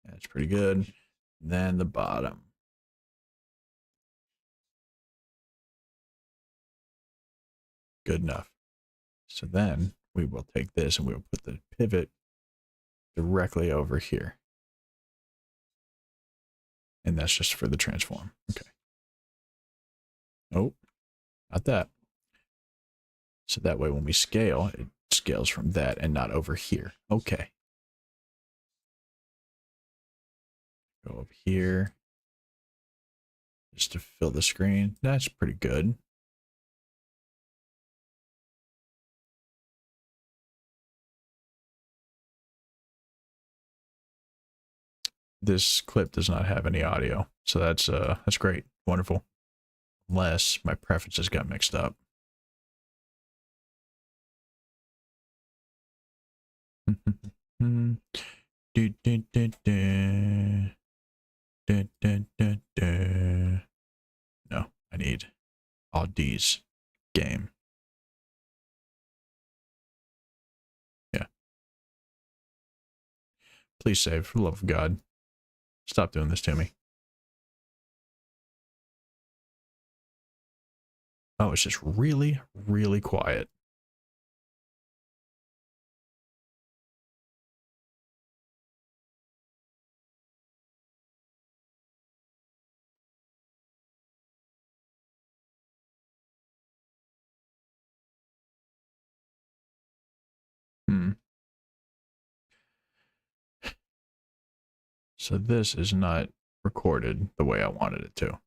That's pretty good. Then the bottom. Good enough. So then we will take this and we will put the pivot directly over here. And that's just for the transform. Okay. Oh, not that. So that way when we scale, it scales from that and not over here. Okay. Go up here. Just to fill the screen. That's pretty good. This clip does not have any audio, so that's great. Wonderful. Unless my preferences got mixed up. Do, do, do, do. Do, do, do, do. No, I need all D's. Game. Yeah. Please save, for the love of God. Stop doing this to me. Oh, it's just really, really quiet. So this is not recorded the way I wanted it to.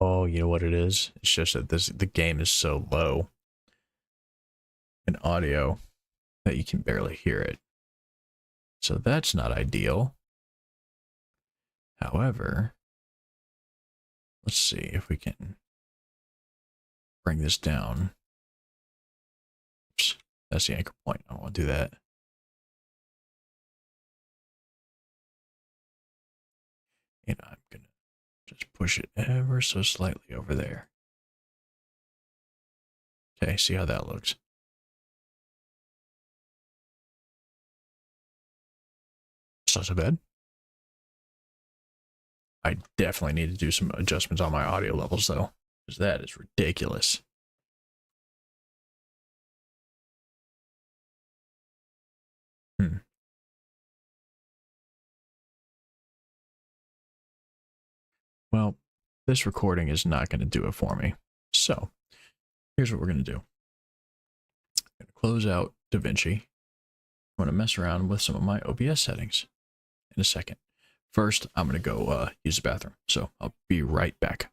Oh, you know what it is? It's just that the game is so low in audio that you can barely hear it. So that's not ideal. However, let's see if we can bring this down. Oops, that's the anchor point. I don't want to do that. And I'm going to just push it ever so slightly over there. Okay, see how that looks. It's not so bad. I definitely need to do some adjustments on my audio levels, though, because that is ridiculous. Well, this recording is not going to do it for me. So, here's what we're going to do. I'm going to close out Davinci. I'm going to mess around with some of my OBS settings in a second. First, I'm going to go use the bathroom. So, I'll be right back.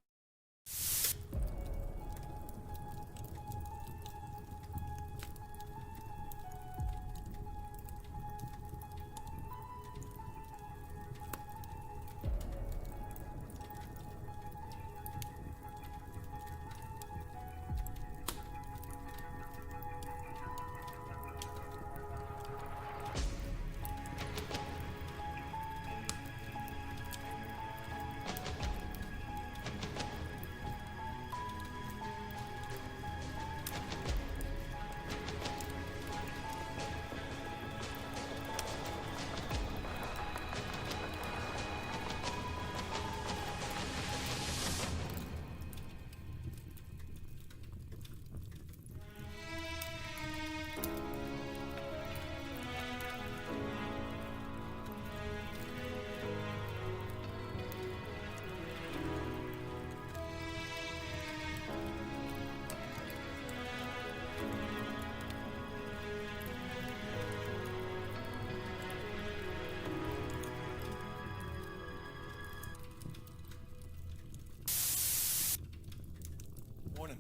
Morning.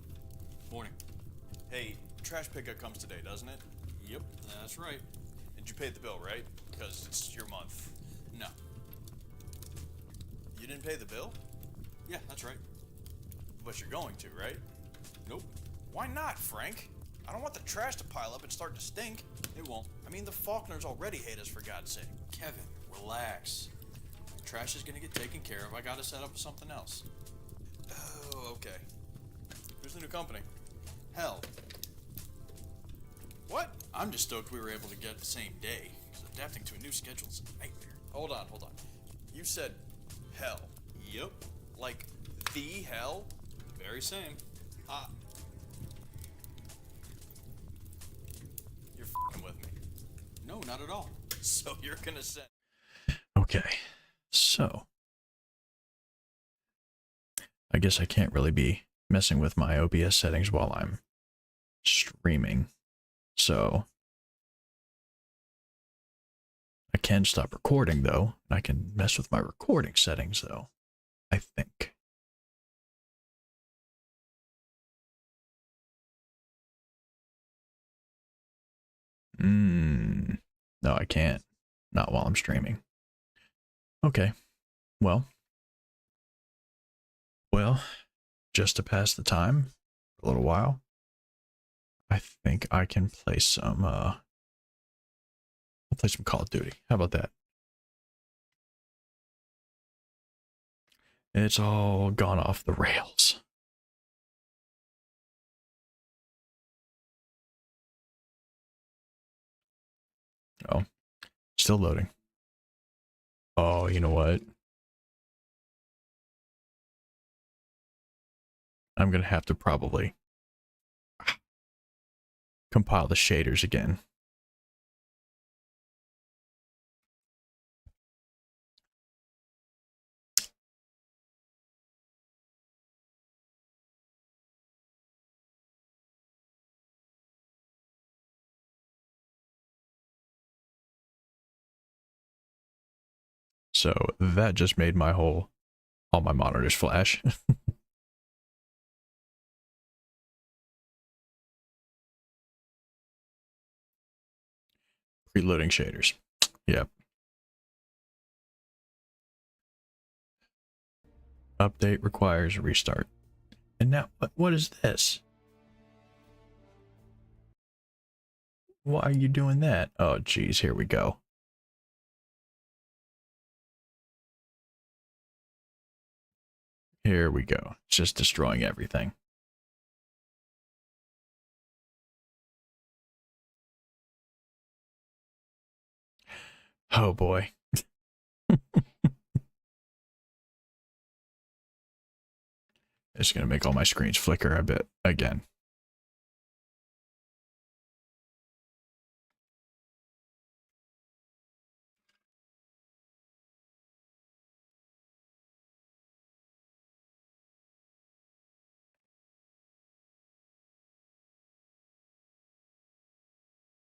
Morning. Hey, trash pickup comes today, doesn't it? Yep, that's right. And you paid the bill, right? Because it's your month. No. You didn't pay the bill? Yeah, that's right. But you're going to, right? Nope. Why not, Frank? I don't want the trash to pile up and start to stink. It won't. I mean, the Faulkners already hate us, for God's sake. Kevin, relax. Trash is gonna get taken care of. I gotta set up something else. Oh, okay. Who's the new company? Hell, What? I'm just stoked we were able to get the same day. 'Cause adapting to a new schedule is a nightmare. Hold on. You said hell. Yep. Like, the hell? Very same. You're f***ing with me. No, not at all. So you're gonna send... Okay, so I guess I can't really be messing with my OBS settings while I'm streaming. So I can stop recording though. I can mess with my recording settings though, I think. No, I can't. Not while I'm streaming. Okay. Well, just to pass the time for a little while, I think I can play some I'll play some Call of Duty. How about that? It's all gone off the rails. Oh, still loading. Oh, you know what? I'm gonna have to probably compile the shaders again. So that just made all my monitors flash. Preloading shaders. Yep. Update requires a restart. And now, what is this? Why are you doing that? Oh, geez, here we go. Here we go. It's just destroying everything. Oh boy. It's going to make all my screens flicker a bit again.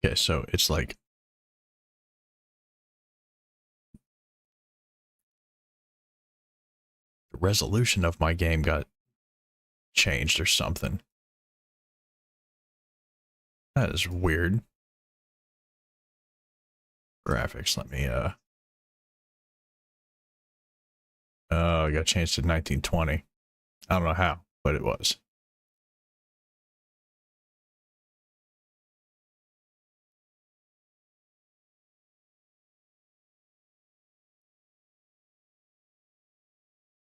Okay, so it's like the resolution of my game got changed or something. That is weird. Graphics, let me oh, it got changed to 1920. I don't know how, but it was.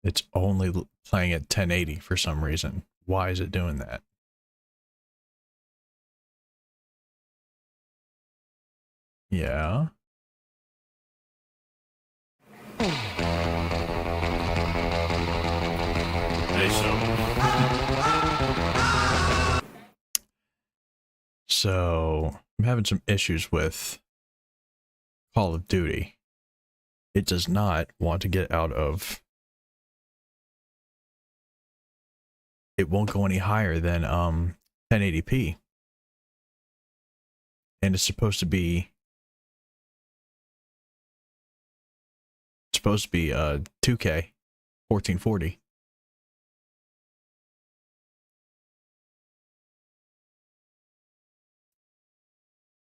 It's only playing at 1080 for some reason. Why is it doing that? Yeah. So I'm having some issues with Call of Duty. It does not want to get out of... It won't go any higher than 1080p. And it's supposed to be 2K 1440.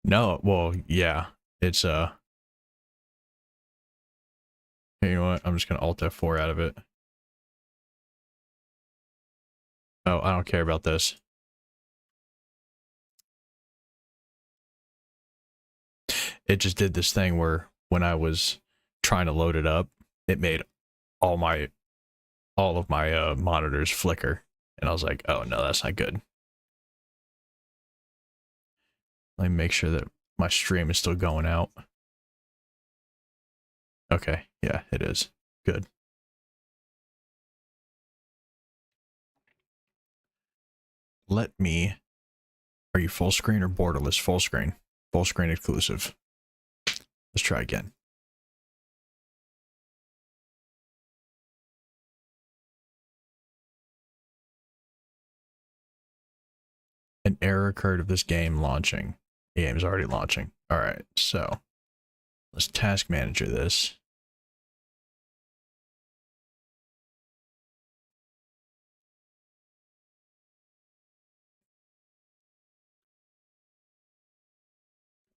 No, well, yeah. It's you know what? I'm just gonna Alt F4 out of it. Oh, I don't care about this. it just did this thing where when I was trying to load it up, it made all of my monitors flicker, and I was like, oh no, that's not good. Let me make sure that my stream is still going out. Okay, yeah, it is. Good. Let me... Are you full screen or borderless? Full screen. Full screen exclusive. Let's try again. An error occurred of this game launching. The game is already launching. Alright, so let's task manager this.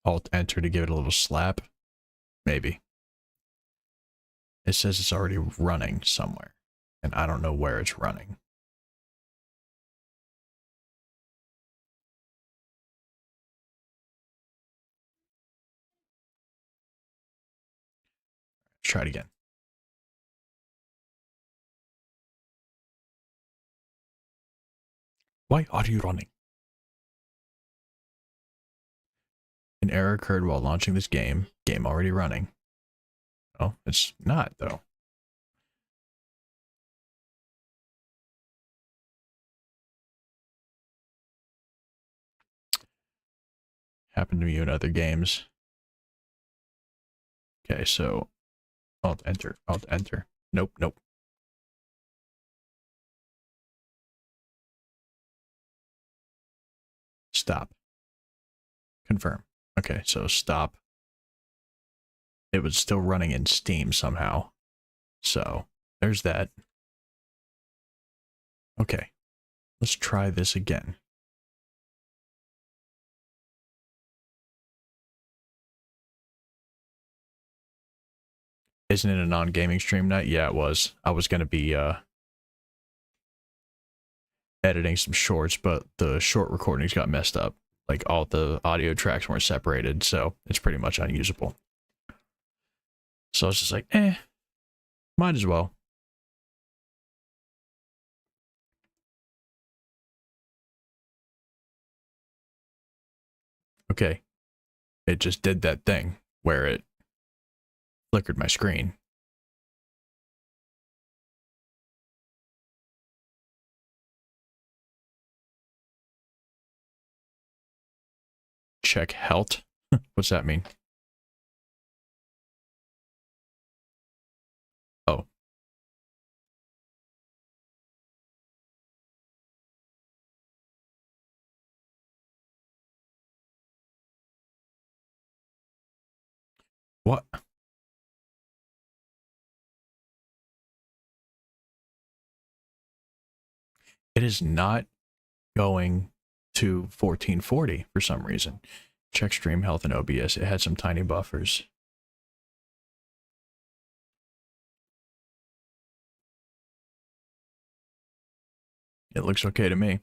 Alt enter to give it a little slap. Maybe. It says it's already running somewhere, and I don't know where it's running. Let's try it again. Why are you running? An error occurred while launching this game. Game already running. Oh, it's not, though. Happened to me in other games. Okay, so Alt enter, Alt enter. Nope, nope. Stop. Confirm. Okay, so stop. It was still running in Steam somehow. So there's that. Okay, let's try this again. Isn't it a non-gaming stream night? Yeah, it was. I was going to be editing some shorts, but the short recordings got messed up. Like, all the audio tracks weren't separated, so it's pretty much unusable. So I was just like, might as well. Okay. It just did that thing where it flickered my screen. Check health. What's that mean? Oh. What? It is not going to 1440 for some reason. Check stream health and OBS. It had some tiny buffers. It looks okay to me.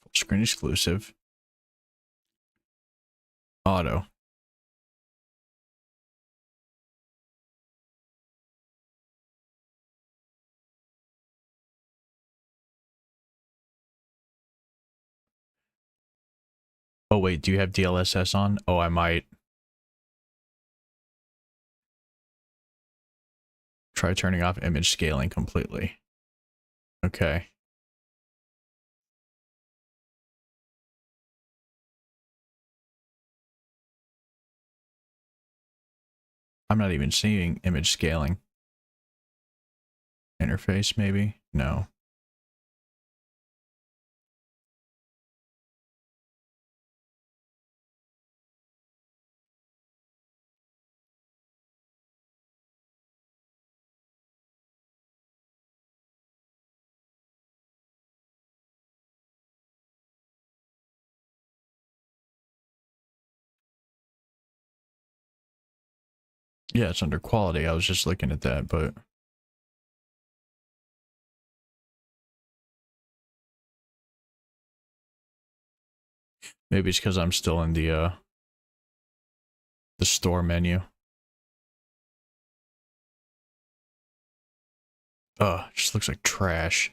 Full screen exclusive. Auto. Oh wait, do you have DLSS on? Oh, I might. Try turning off image scaling completely. Okay. I'm not even seeing image scaling. Interface, maybe? No. Yeah, it's under quality. I was just looking at that, but maybe it's because I'm still in the store menu. Just looks like trash.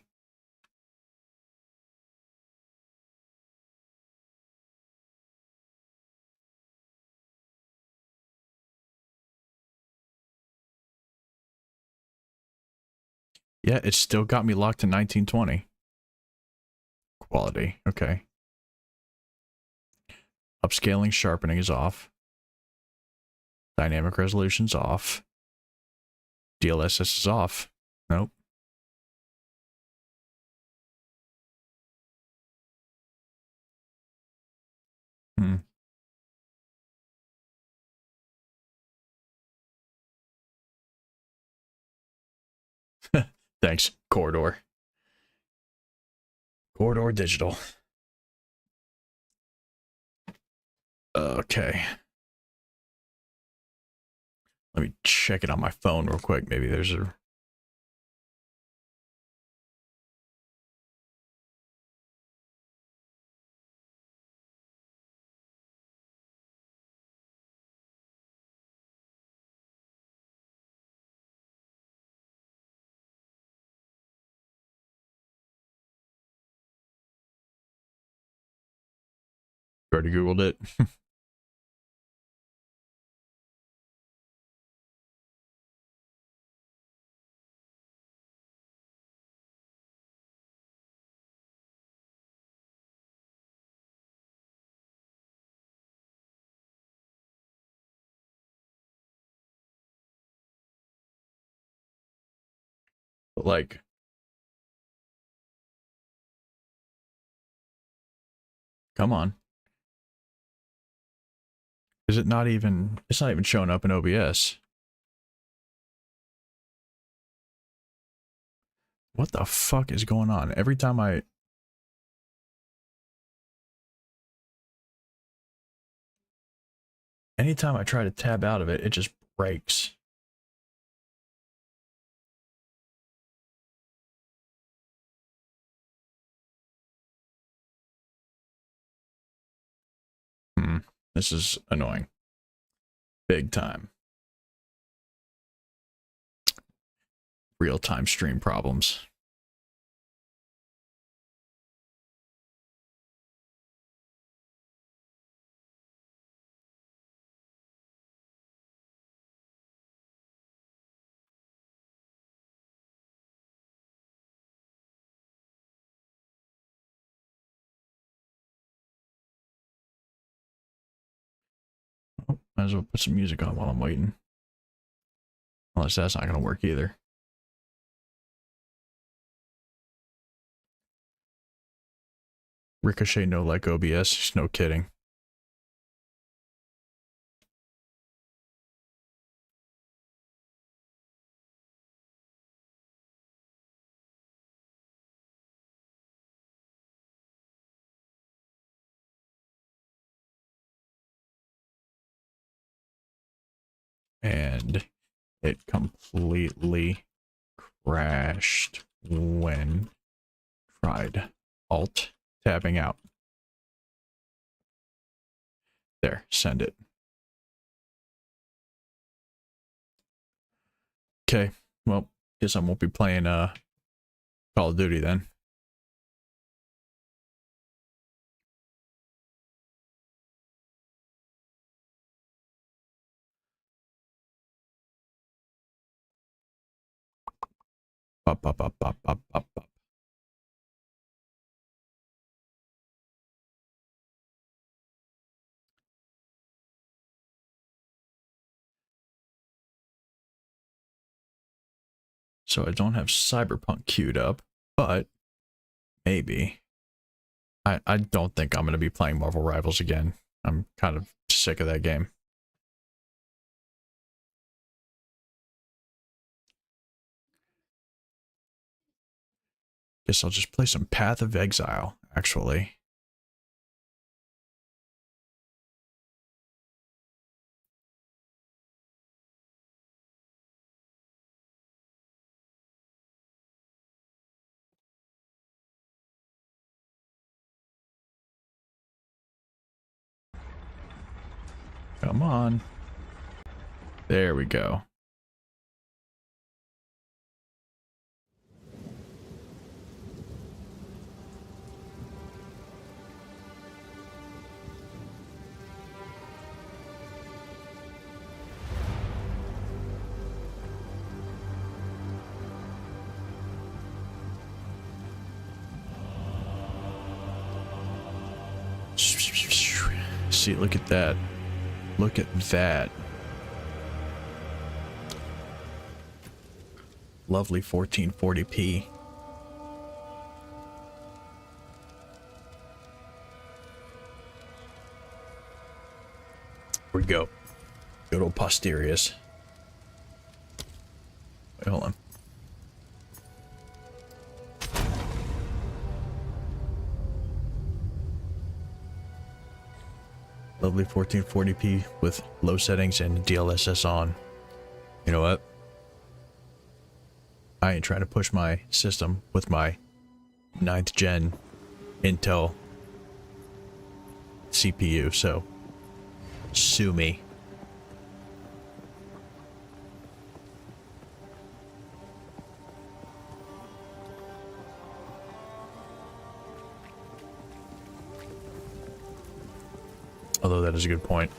Yeah, it's still got me locked to 1920. Quality, okay. Upscaling, sharpening is off. Dynamic resolution's off. DLSS is off. Nope. Hmm. Thanks, Corridor. Corridor Digital. Okay. Let me check it on my phone real quick. Maybe there's a... You already Googled it. But like, come on. Is it not even... It's not even showing up in OBS. What the fuck is going on? Every time I... Anytime I try to tab out of it, it just breaks. This is annoying. Big time. Real-time stream problems. Oh, might as well put some music on while I'm waiting. Unless that's not going to work either. Ricochet no like OBS. No kidding. And it completely crashed when tried alt tabbing out. There, send it. Okay, well, guess I won't be playing Call of Duty then. Pop, pop, pop, pop, pop, pop, pop. So I don't have Cyberpunk queued up, but maybe. I don't think I'm going to be playing Marvel Rivals again. I'm kind of sick of that game. Guess I'll just play some Path of Exile, actually. Come on. There we go. See, look at that. Look at that. Lovely 1440p. Here we go. Good old posteriors. Wait, hold on. Lovely 1440p with low settings and DLSS on. You know what? I ain't trying to push my system with my 9th gen Intel CPU, so sue me. Although that is a good point.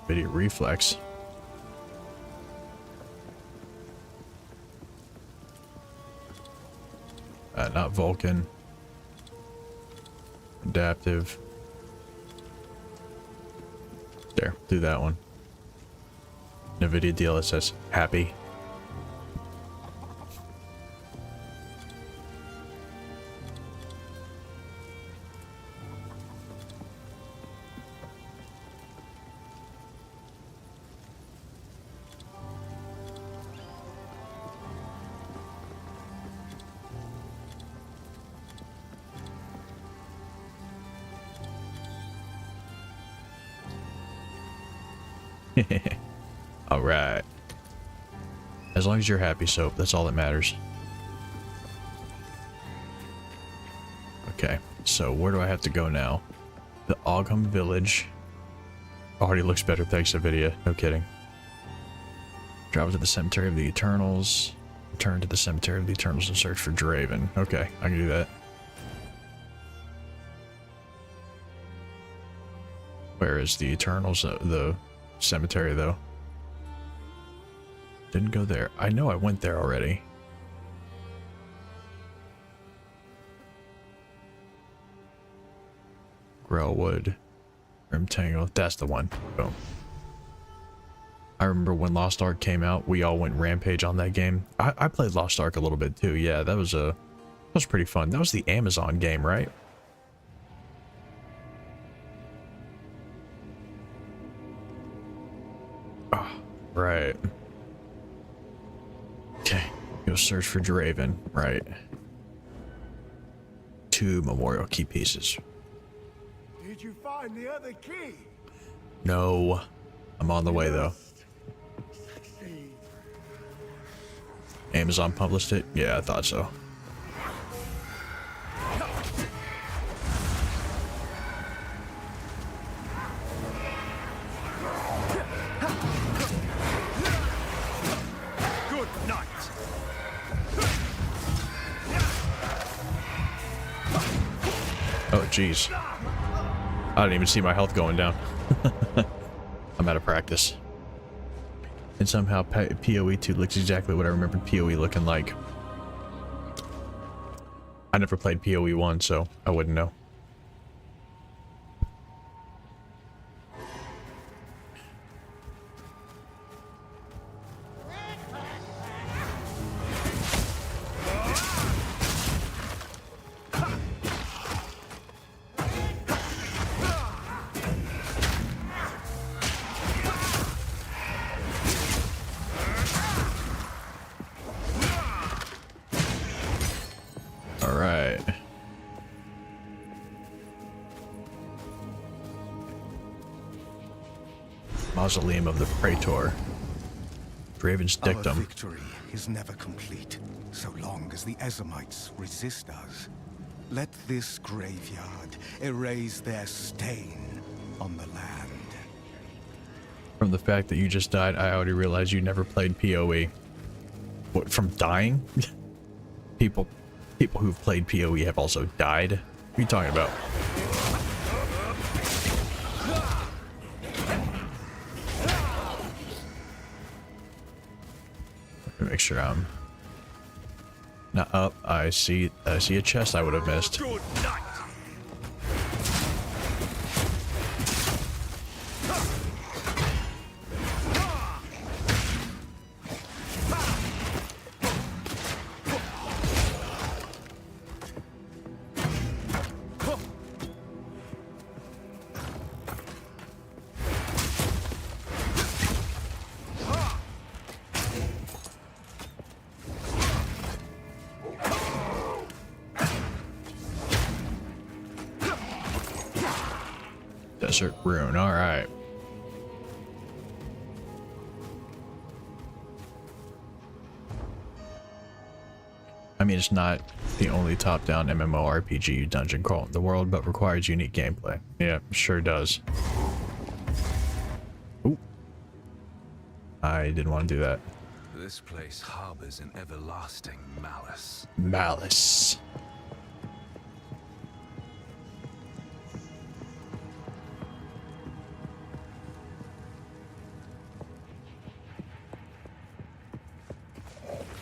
Video reflex. Not Vulkan. Adaptive. There, do that one. NVIDIA DLSS. Happy. All right. As long as you're happy, Soap, that's all that matters. Okay, so where do I have to go now? The Ogham Village. Already looks better thanks to video. No kidding. Travel to the Cemetery of the Eternals. Return to the Cemetery of the Eternals and search for Draven. Okay, I can do that. Where is the Eternals? The cemetery, though. Didn't go there. I know I went there already. Grellwood. Grimtangle. That's the one. Boom. I remember when Lost Ark came out, we all went rampage on that game. I played Lost Ark a little bit too. Yeah, that was pretty fun. That was the Amazon game, right? Oh, right. Okay, go search for Draven. Right. 2 memorial key pieces. Did you find the other key? No. I'm on the way, though. Amazon published it? Yeah, I thought so. Good night. Oh, jeez. I didn't even see my health going down. I'm out of practice. And somehow PoE 2 looks exactly what I remembered PoE looking like. I never played PoE 1, so I wouldn't know. Mausoleum of the Praetor. Graven's Our dictum. victory is never complete, so long as the Ezamites resist us. Let this graveyard erase their stain on the land. From the fact that you just died, I already realized you never played PoE. What, from dying? People who've played PoE have also died? What are you talking about? Let me make sure I'm not up. I see a chest I would have missed. Good night. Desert rune, alright. I mean, it's not the only top-down MMORPG dungeon crawl in the world, but requires unique gameplay. Yeah, sure does. Ooh. I didn't want to do that. This place harbors an everlasting malice. Malice.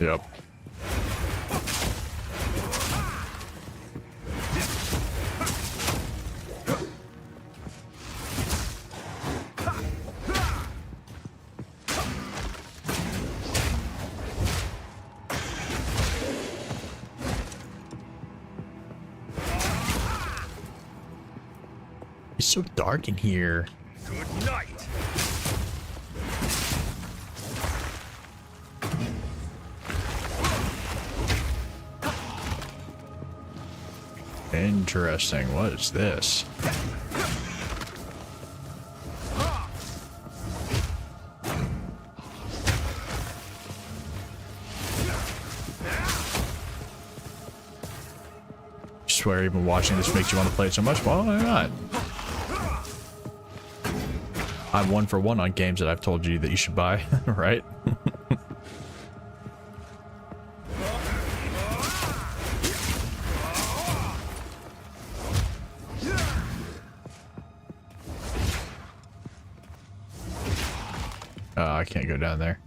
Yep. It's so dark in here. Good night. Interesting. What is this? I swear even watching this makes you want to play it so much. Well, why not? I'm 1 for 1 on games that I've told you that you should buy, right? I can't go down there.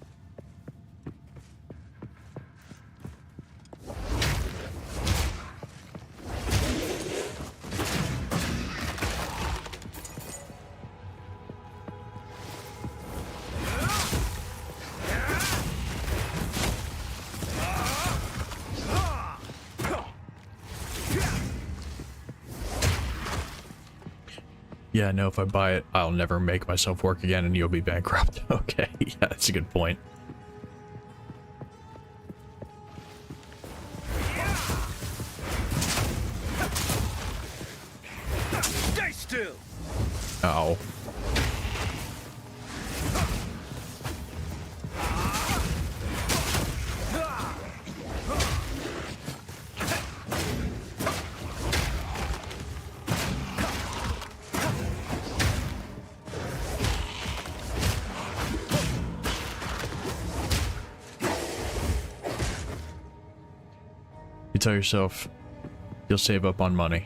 Yeah, no, if I buy it, I'll never make myself work again and you'll be bankrupt. Okay, yeah, that's a good point. Stay still. Ow. You tell yourself you'll save up on money.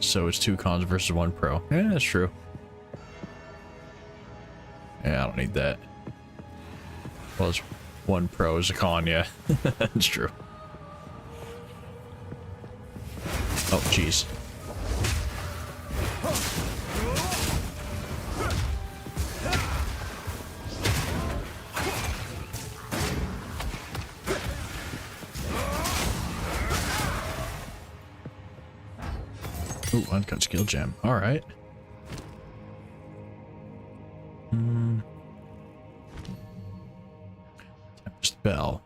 So it's 2 cons versus 1 pro. Yeah, that's true. Yeah, I don't need that. Well, it's 1 pro is a con, yeah. That's true. Oh, jeez. Ooh, uncut skill gem. Alright. Tempest Bell.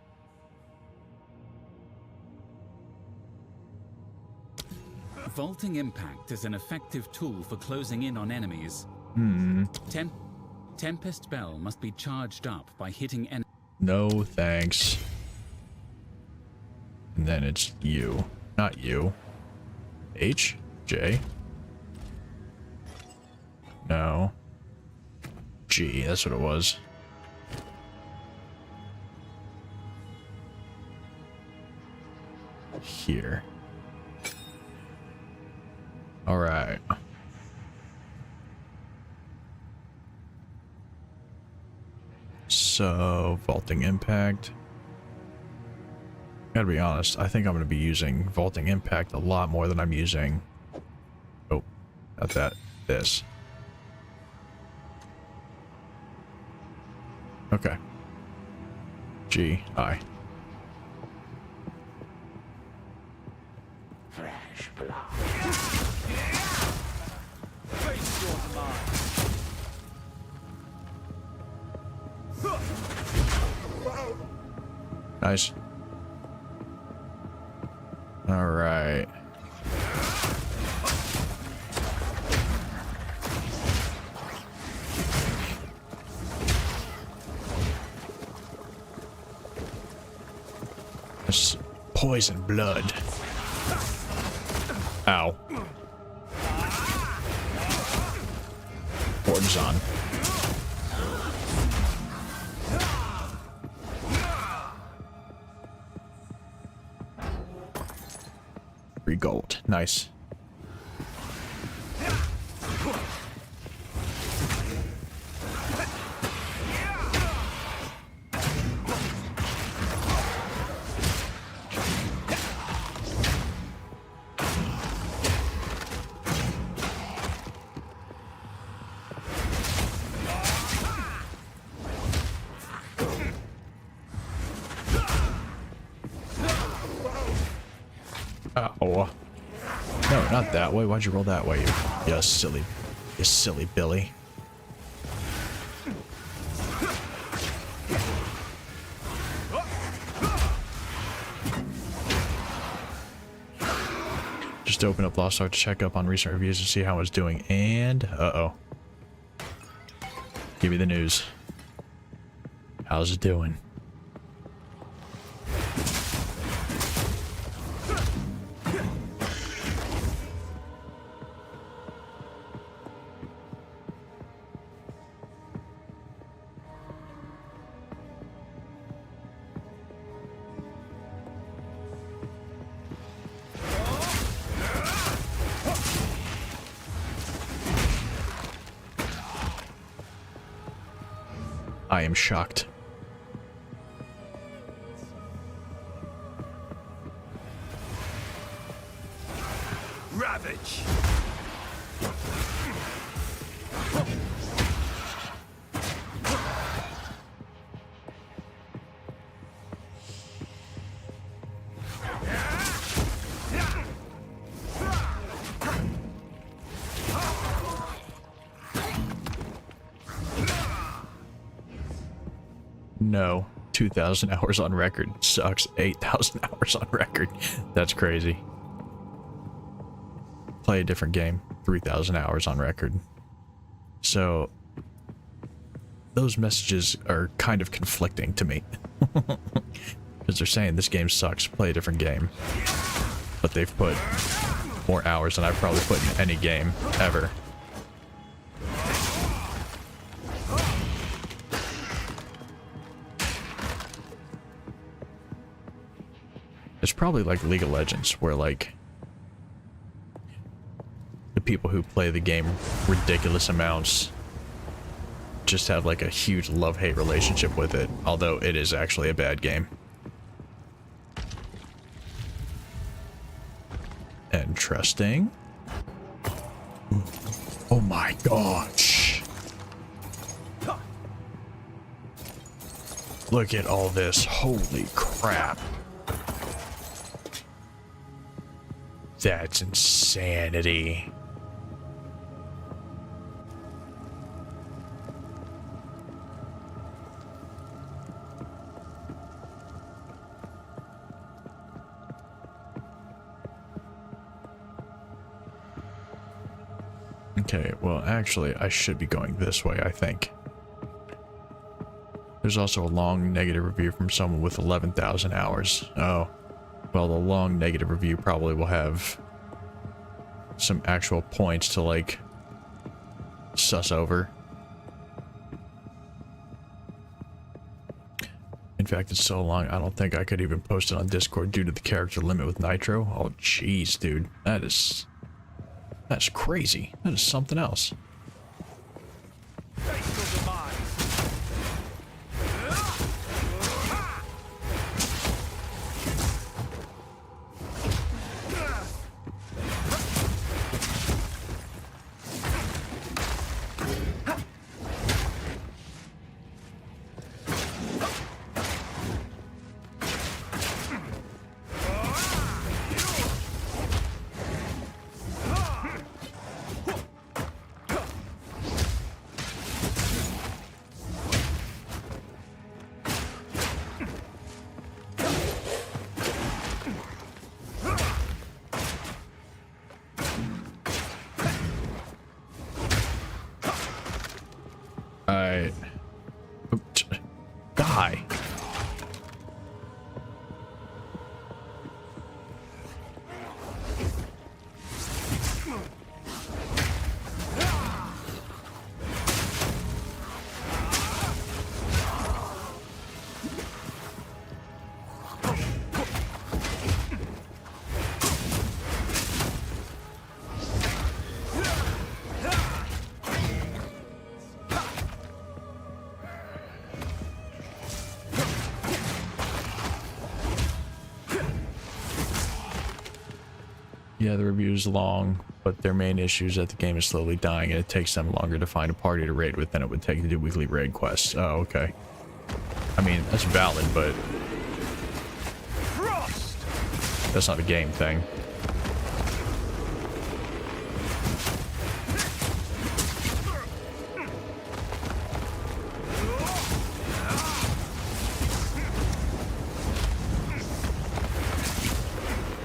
Vaulting Impact is an effective tool for closing in on enemies. Tempest Bell must be charged up by hitting enemies. No thanks. And then it's you. Not you. H? J? No. G, that's what it was. Here. Alright. So, vaulting impact. Gotta be honest, I think I'm gonna be using vaulting impact a lot more than I'm using... Oh, not that. This. Okay. G, I. Fresh blood. Face your demand. Nice. All right. This poison blood. Ow. Hordes on. Free gold. Nice. Oh. No, not that way. Why'd you roll that way? You silly Billy. Just open up Lost Ark to check up on recent reviews and see how it's doing. And, uh-oh. Give me the news. How's it doing? I am shocked. Ravage. No. 2,000 hours on record. Sucks. 8,000 hours on record. That's crazy. Play a different game. 3,000 hours on record. So, those messages are kind of conflicting to me. Because they're saying this game sucks, play a different game. But they've put more hours than I've probably put in any game ever. It's probably like League of Legends, where like the people who play the game ridiculous amounts just have like a huge love-hate relationship with it, although it is actually a bad game. Interesting. Oh my gosh. Look at all this. Holy crap. That's insanity. Okay, well, actually, I should be going this way, I think. There's also a long negative review from someone with 11,000 hours. Oh. Well, the long negative review probably will have some actual points to, like, suss over. In fact, it's so long, I don't think I could even post it on Discord due to the character limit with Nitro. Oh, jeez, dude. That's crazy. That is something else. Face your demise. Die. Yeah, the review is long, but their main issue is that the game is slowly dying and it takes them longer to find a party to raid with than it would take to do weekly raid quests. Oh, okay. I mean, that's valid, but that's not a game thing.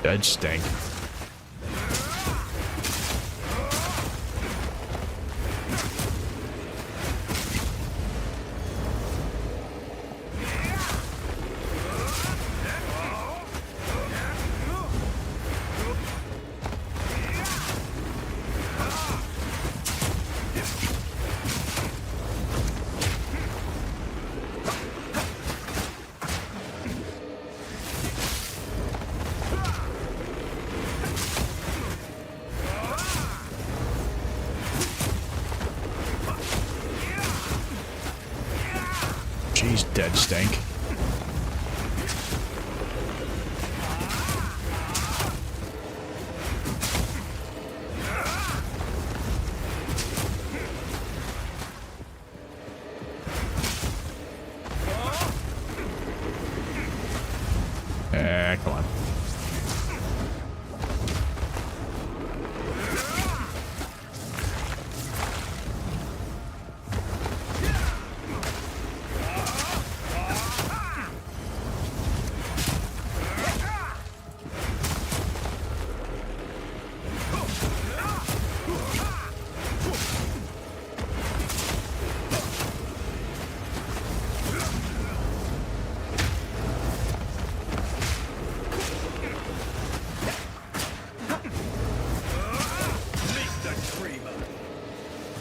Dead stink. Jeez, dead stink. Come on.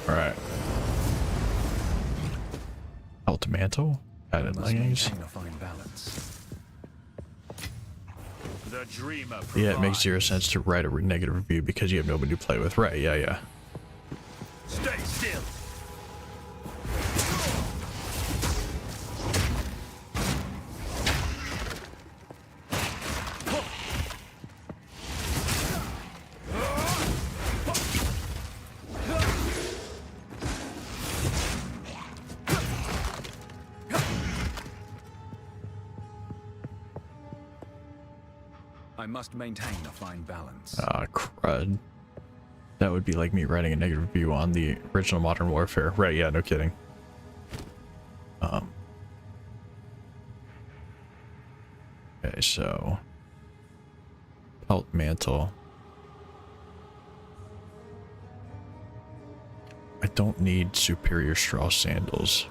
Alright. Ultimantle? Added leggings. Maintain a fine balance. The dreamer Yeah, it makes provides. 0 sense to write a negative review because you have nobody to play with. Right, yeah. Stay still. I must maintain a fine balance. Ah, crud. That would be like me writing a negative review on the original Modern Warfare. Right, yeah, no kidding. Okay, so... Pelt Mantle. I don't need superior straw sandals.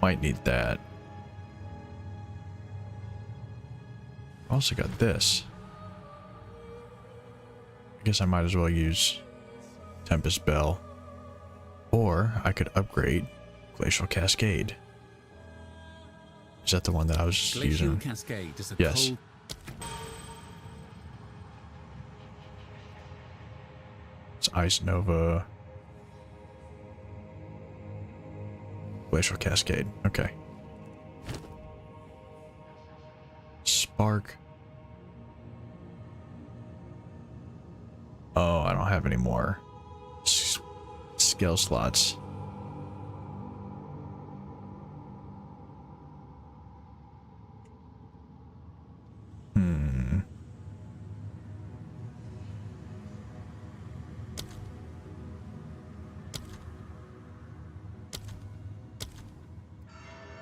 Might need that. Also got this. I guess I might as well use Tempest Bell. Or I could upgrade Glacial Cascade. Is that the one that I was just Glacial using? Cascade is a Yes. cold. It's Ice Nova. Glacial Cascade. Okay. Spark. Oh, I don't have any more skill slots.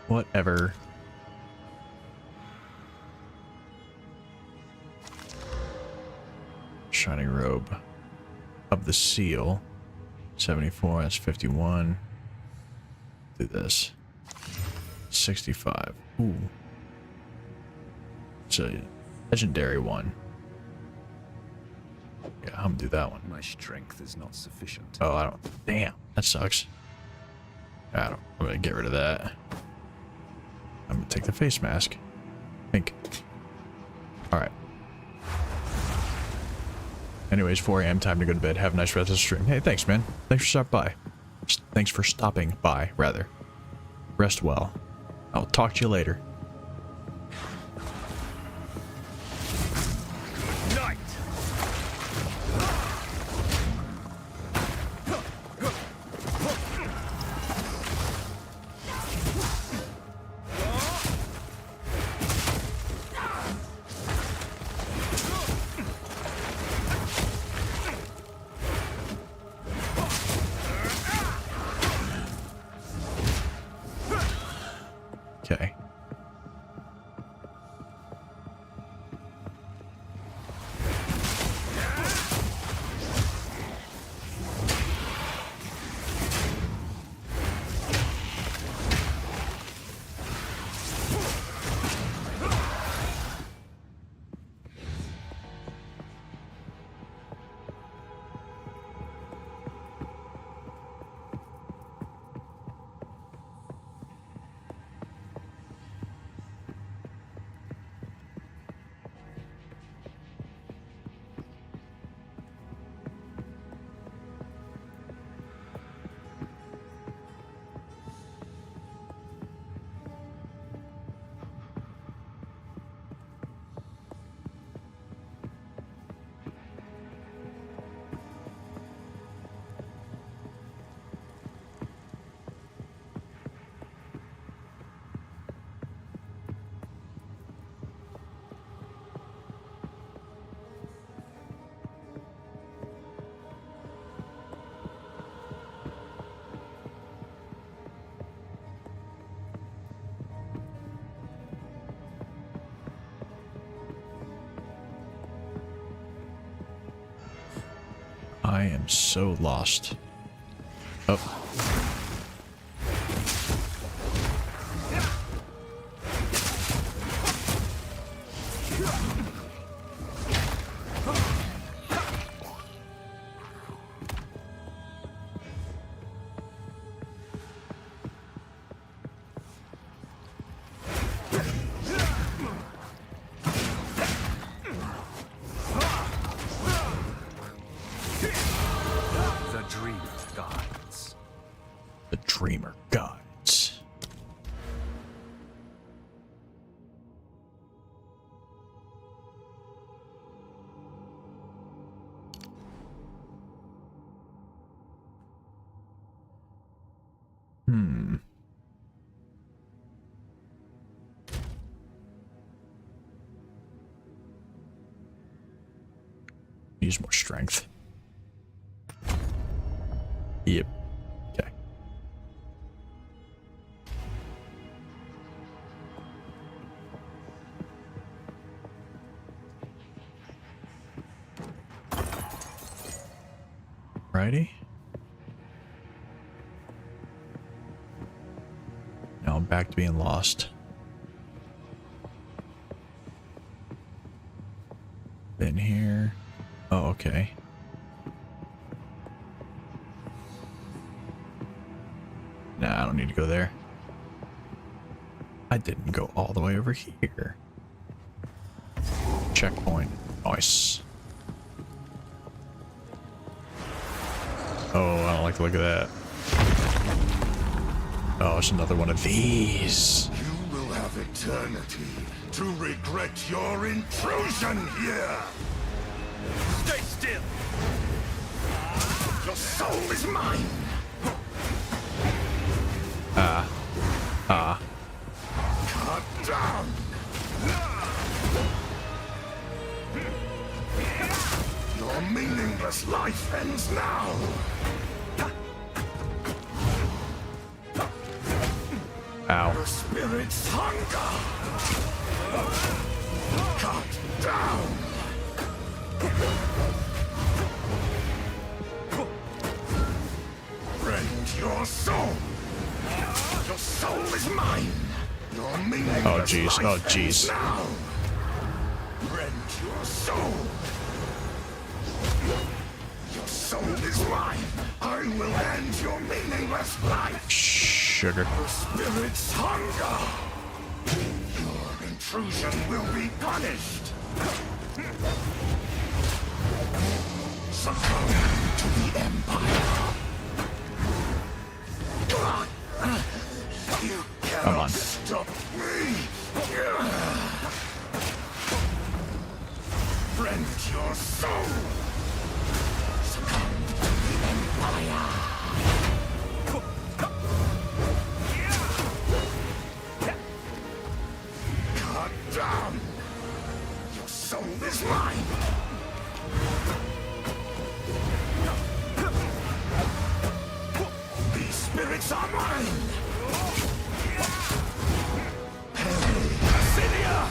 Whatever. Shining Robe of the Seal. 74, that's 51. Do this. 65. Ooh. It's a legendary one. Yeah, I'm gonna do that one. My strength is not sufficient. Oh, I don't. Damn, that sucks. I'm gonna get rid of that. I'm gonna take the face mask. Think. Alright. Anyways, 4 a.m. time to go to bed. Have a nice rest of the stream. Hey, thanks, man. Thanks for stopping by. Thanks for stopping by, rather. Rest well. I'll talk to you later. Night. Okay. I am so lost. Oh. The dreamer guides. The Dreamer Guides. Use more strength. Yep. Okay. Righty. Now back to being lost. Been here. Oh, okay. Nah, I don't need to go there. I didn't go all the way over here. Checkpoint. Nice. Oh, I don't like the look of that. Oh, it's another one of these. You will have eternity to regret your intrusion here. Stay still. Your soul is mine. Cut down. Your meaningless life ends now. Ow. The spirit's hunger. Cut down. Rend your soul. Your soul is mine. Your meaningless Oh, jeez. Oh, life jeez. ends now. Rend your soul. Your soul is mine. I will end your meaningless life. Sugar. The spirit's hunger. Your intrusion will be punished. Succumb to the Empire. You Come cannot on. stop me. Rend your soul. Succumb to the Empire. Cut down. Your soul is mine. These spirits are mine. Perry, Assyria.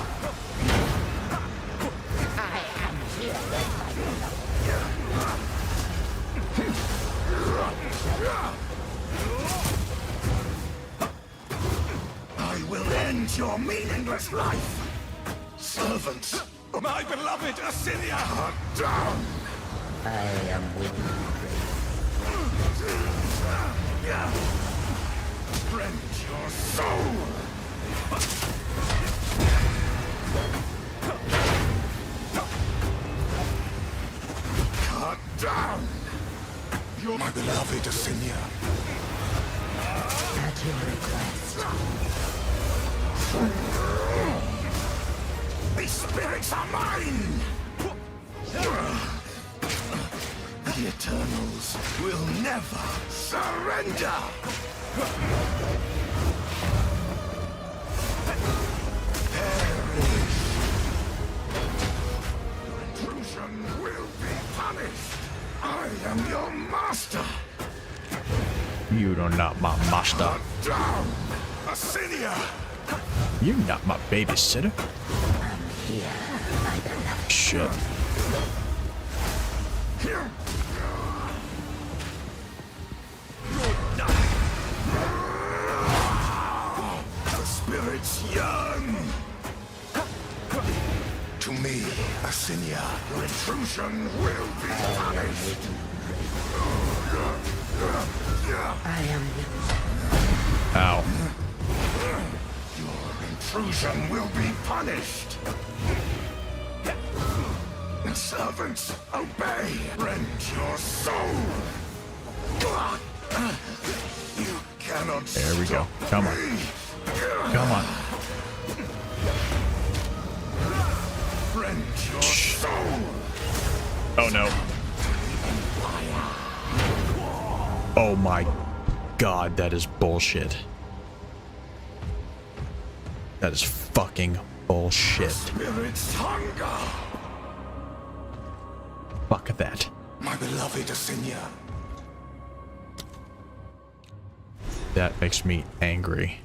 I will end your meaningless life. Servants, my beloved Assyria, cut down. I am with Rend your soul. Cut down. You're my beloved Assyria. at your request. These spirits are mine! The Eternals will never surrender! Perish! Your intrusion will be punished! I am your master! You are not my master. Cut down! Assyria! You're not my babysitter. Here, my beloved. Shit. Here! The spirits yearn! To me, Assyria, your intrusion will be punished! I am with Ow. Your intrusion will be punished! Servants, obey! Rend your soul! You cannot There we go. stop Come on. me. Come on. Rend your soul! Oh no. Oh my god, that is bullshit. That is fucking bullshit. Spirit's hunger! Fuck that. My beloved Assyria, That makes me angry.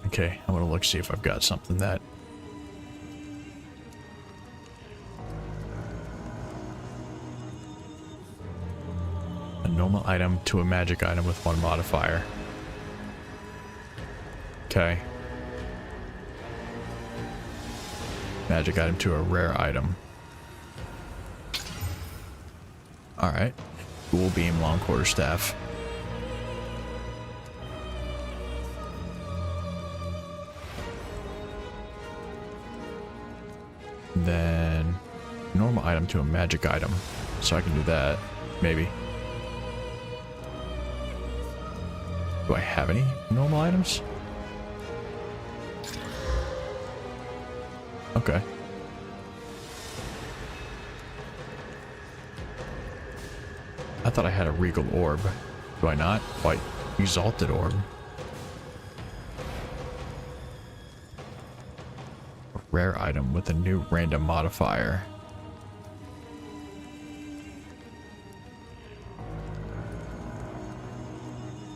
Okay, I'm gonna look see if I've got something that... A normal item to a magic item with one modifier. Okay. Magic item to a rare item. Alright. Dual beam long quarterstaff. Then normal item to a magic item. So I can do that. Maybe. Do I have any normal items? Okay. I thought I had a regal orb. Do I not? White exalted orb. A rare item with a new random modifier.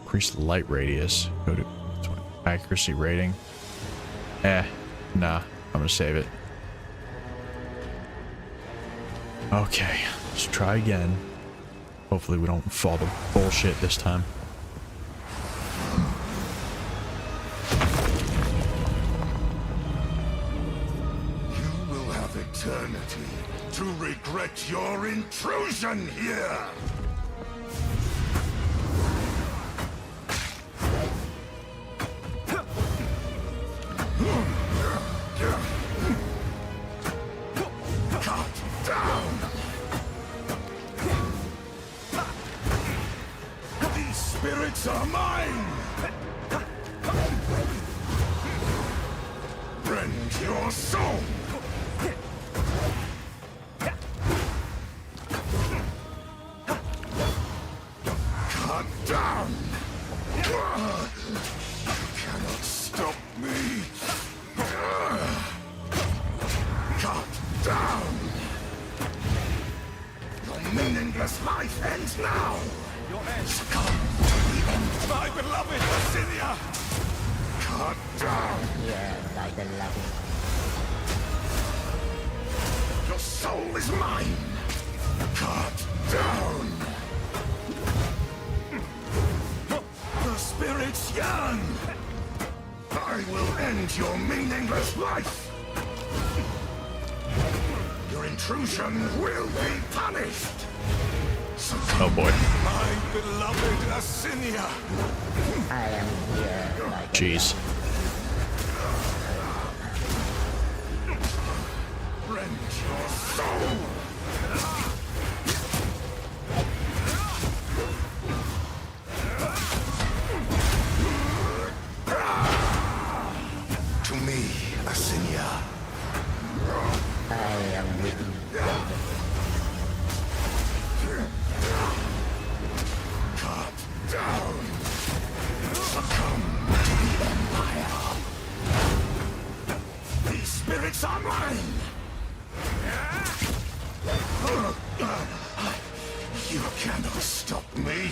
Increase light radius. Go to accuracy rating. Nah. I'm gonna save it. Okay, let's try again. Hopefully we don't fall to bullshit this time. You will have eternity to regret your intrusion here! Spirits are mine! Rend your soul! Cut down! You cannot stop me! Cut down! Your meaningless life ends now! Succumb to the end. My beloved Abyssinia! Cut down! Here, my beloved. Your soul is mine! Cut down! The spirits yearn! I will end your meaningless life! Your intrusion will be punished! Oh boy. My beloved Abyssinia! I am here, my Jeez. Rend your soul! To me, Abyssinia. I am with you. Cut down! Succumb to the Empire! These spirits are mine! You cannot stop me!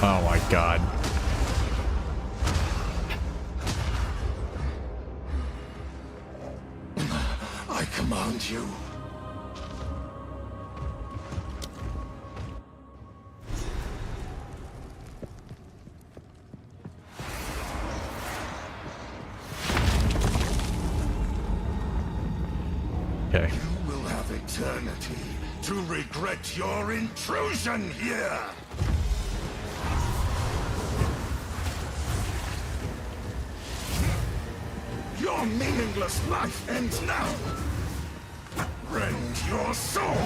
Oh my god. I command you. Okay. You will have eternity to regret your intrusion here! Your meaningless life ends now! Rend your soul!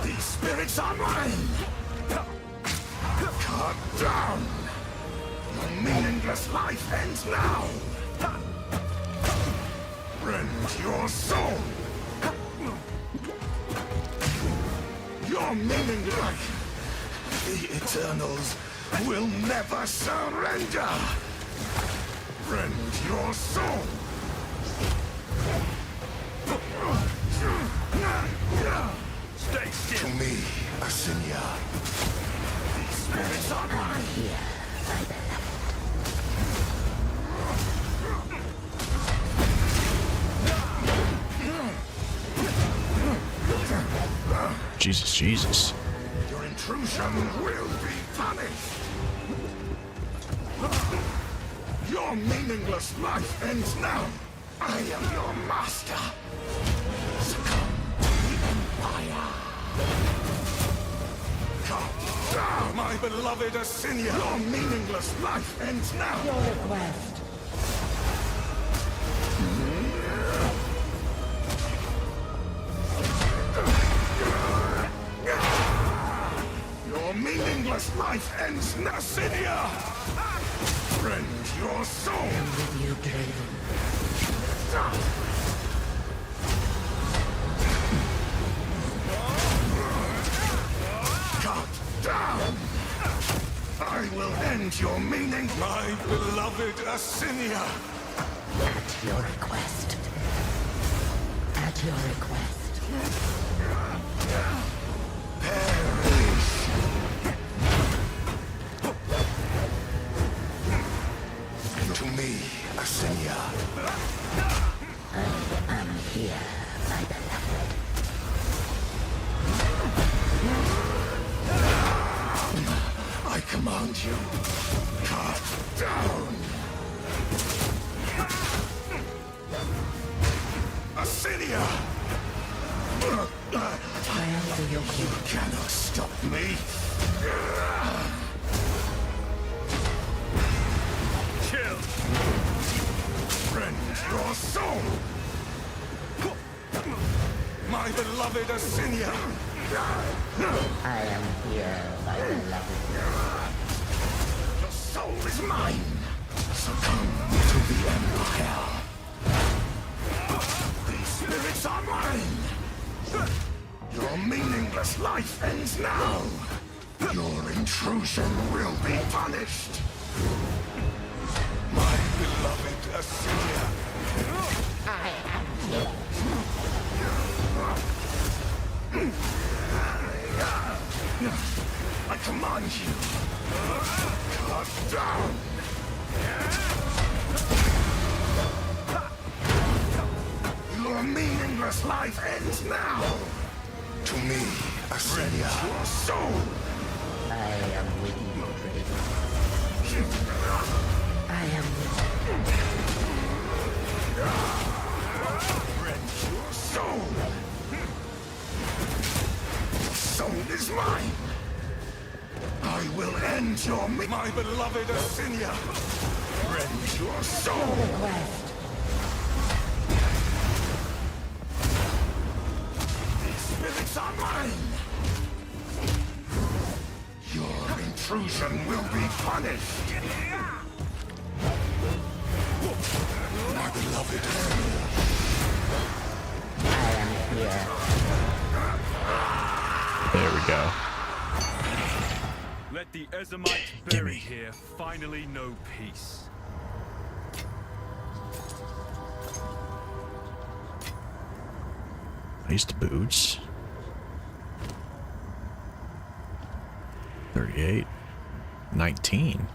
These spirits are mine! Cut down! Your meaningless life ends now! Rend your soul! Your meaningless life! The Eternals will never surrender! Rend your soul! Stay still. To me, Abyssinia. These spirits are mine! Here, my beloved. Jesus, Jesus. Your intrusion will be punished. Your meaningless life ends now. I am your master. Succumb to the Empire. Come down, my beloved Asinia. Your meaningless life ends now. Your request. Your meaningless life ends now, Asinia. Rend your soul. With you, Draven. Cut down! I will end your meaning, my beloved Asinia! At your request. At your request. Perish! To me, Asinia. I am here, my beloved. I command you, cut down! Asinia! I answer your call. You cannot stop me! Kill! Rend your soul! My beloved Asinia! I am here, my beloved. Your soul is mine! Succumb to the Empire! These spirits are mine! Your meaningless life ends now! Your intrusion will be punished! My beloved Asinia! I am here. I command you! Cut down! Your meaningless life ends now! To me, Asinia, your soul! I am with you, Draven. I am with Rend your soul! Soul is mine! I will end your my beloved Asinia! Rend your soul! request. These spirits are mine! Your intrusion will be punished! My beloved Asinia! I am here. There we go. Let the Ezamites buried here finally know peace. Iced boots. 38. 19.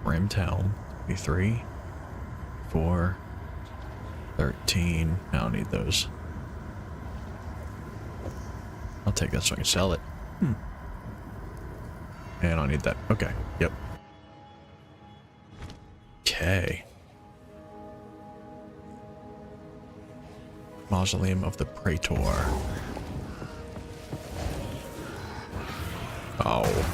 Rimmed helm. 23. 4. 13. I don't need those. I'll take that so I can sell it. And I don't need that. Okay. Yep. Okay. Mausoleum of the Praetor. Oh.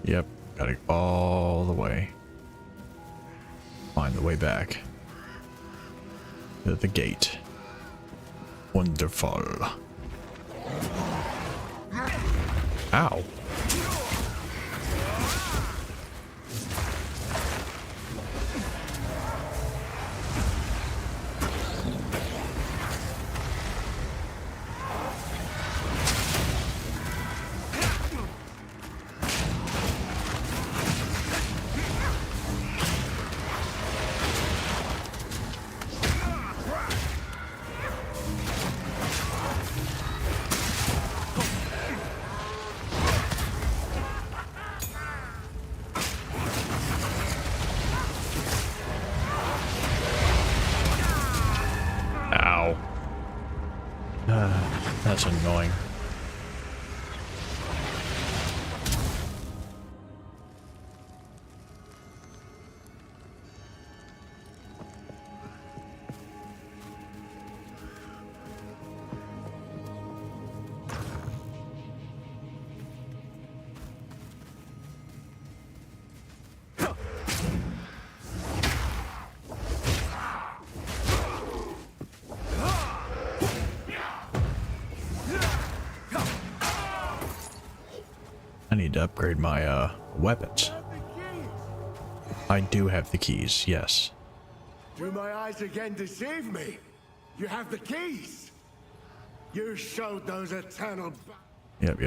Yep, gotta go all the way. Find the way back. To the gate. Wonderful. Ow. need to upgrade my weapons. I do have the keys, yes. Do my eyes again deceive me? You have the keys. You showed those eternal. Yep.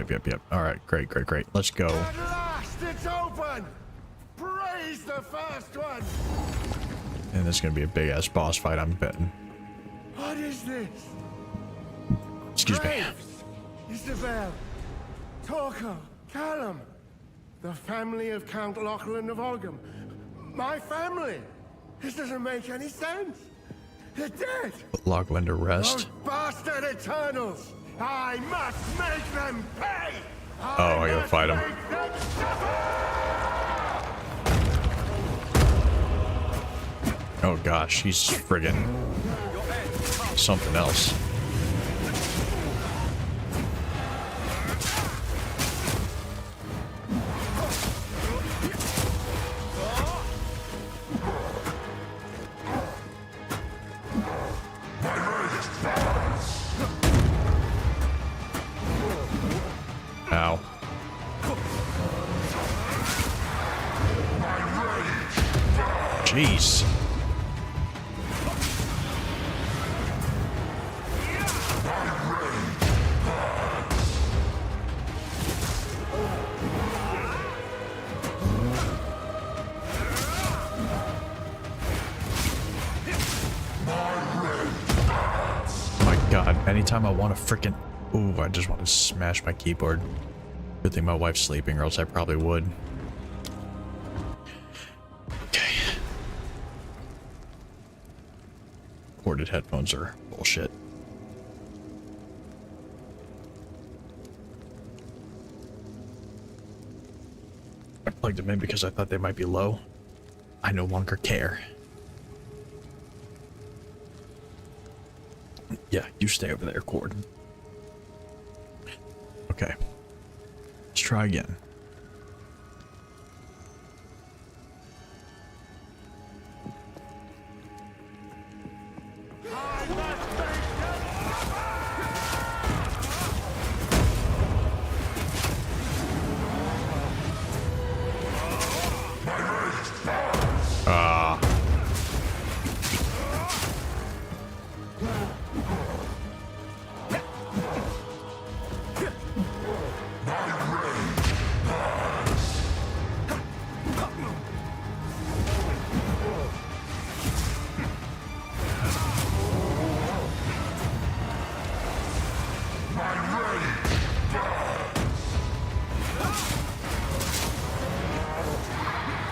Alright, great. Let's go. At last, it's open. Praise the first one. And this is gonna be a big ass boss fight, I'm betting. What is this? Excuse me. Graves, Isabel, Torko, Callum, the family of Count Lachlan of Ogham. My family. This doesn't make any sense. They're dead. Put Lachlan to rest. Those bastard Eternals. I must make them pay. Oh, I gotta fight him. Oh gosh, he's friggin' something else. Ow. Jeez. My God, anytime I want to frickin'... Ooh, I just want to smash my keyboard. Good thing my wife's sleeping, or else I probably would. Okay. Corded headphones are bullshit. I plugged them in because I thought they might be low. I no longer care. Yeah, you stay over there, Cord. Okay. Let's try again.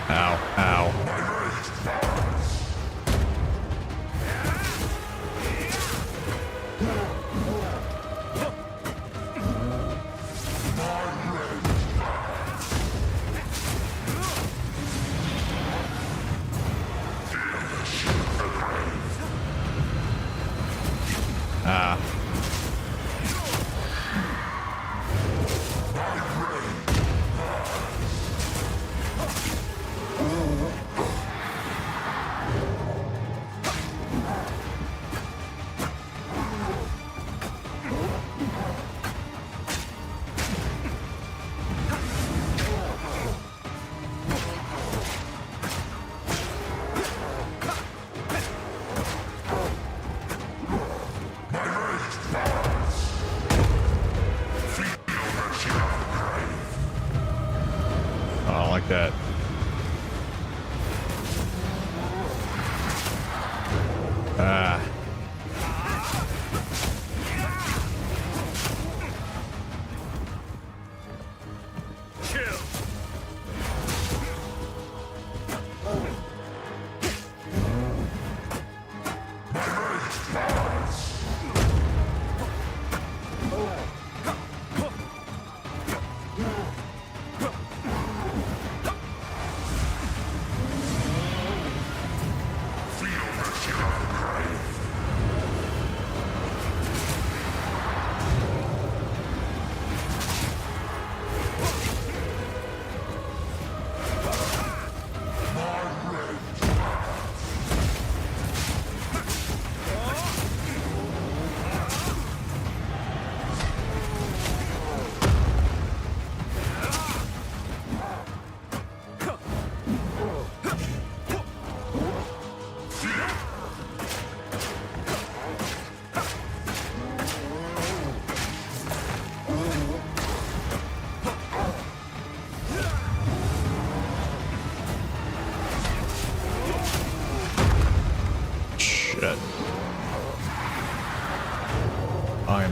Ow, ow. Ah. I don't like that. Ah. Kill.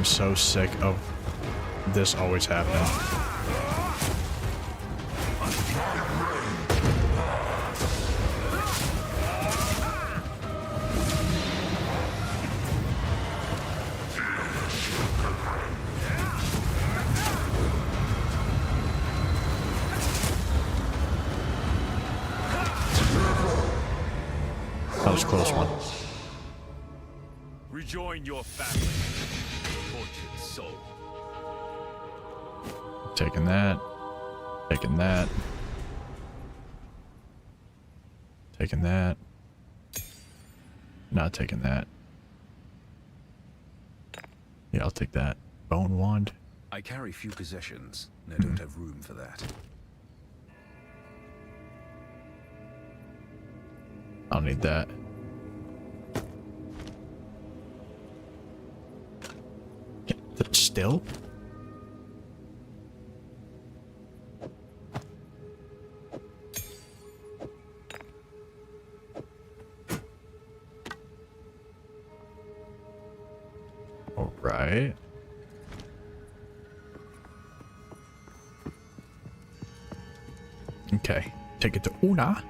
gotten so sick of this always happening. That was a close one. Rejoin your family, tortured soul. Taking that. Taking that. Taking that. Not taking that. Yeah, I'll take that. Bone wand. I carry few possessions, and I don't have room for that. I'll need that. Still? All right. Okay. Take it to Una.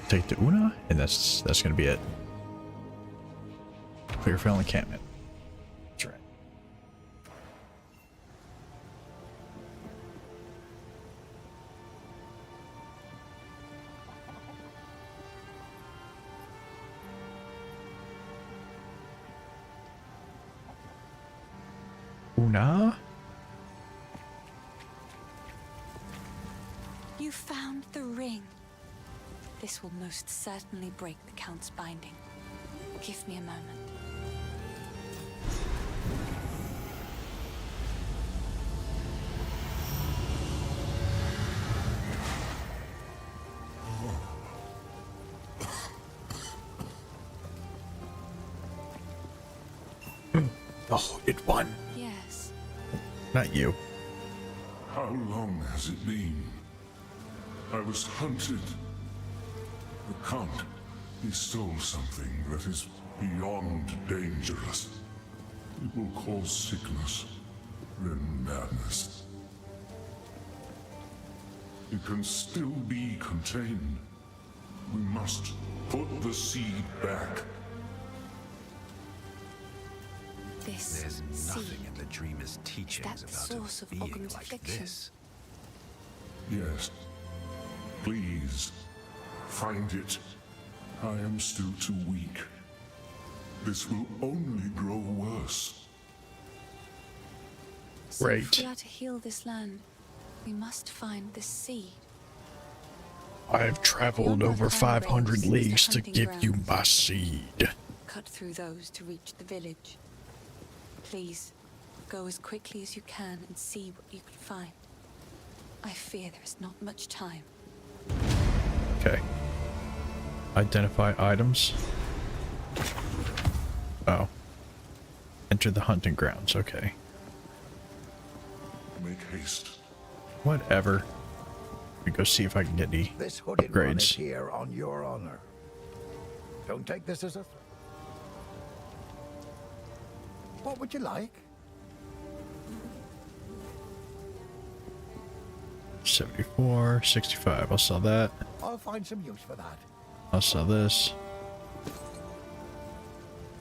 Take it to Una, and that's gonna be it. Clear field encampment. That's right. Una? You found the ring. This will most certainly break the Count's binding. Give me a moment. The Hooded One. Yes. Not you. How long has it been? I was hunted. The Count, he stole something that is beyond dangerous. It will cause sickness, then madness. It can still be contained. We must put the seed back. This There's seed. nothing in the dreamer's teachings That about source a of being Ogham's like affliction. this. Yes. Please, find it. I am still too weak. This will only grow worse. So if Right. we are to heal this land, we must find the seed. I've traveled Beyond our over clan 500 rails is the leagues to hunting give you grounds. my seed. Cut through those to reach the village. Please, go as quickly as you can and see what you can find. I fear there is not much time. Okay. Identify items. Oh. Enter the hunting grounds. Okay. Make haste. Whatever. We go see if I can get any This hooded one is upgrades. here on your honor. Don't take this as a threat. What would you like? 74, 65. I'll sell that. I'll find some use for that. I'll sell this.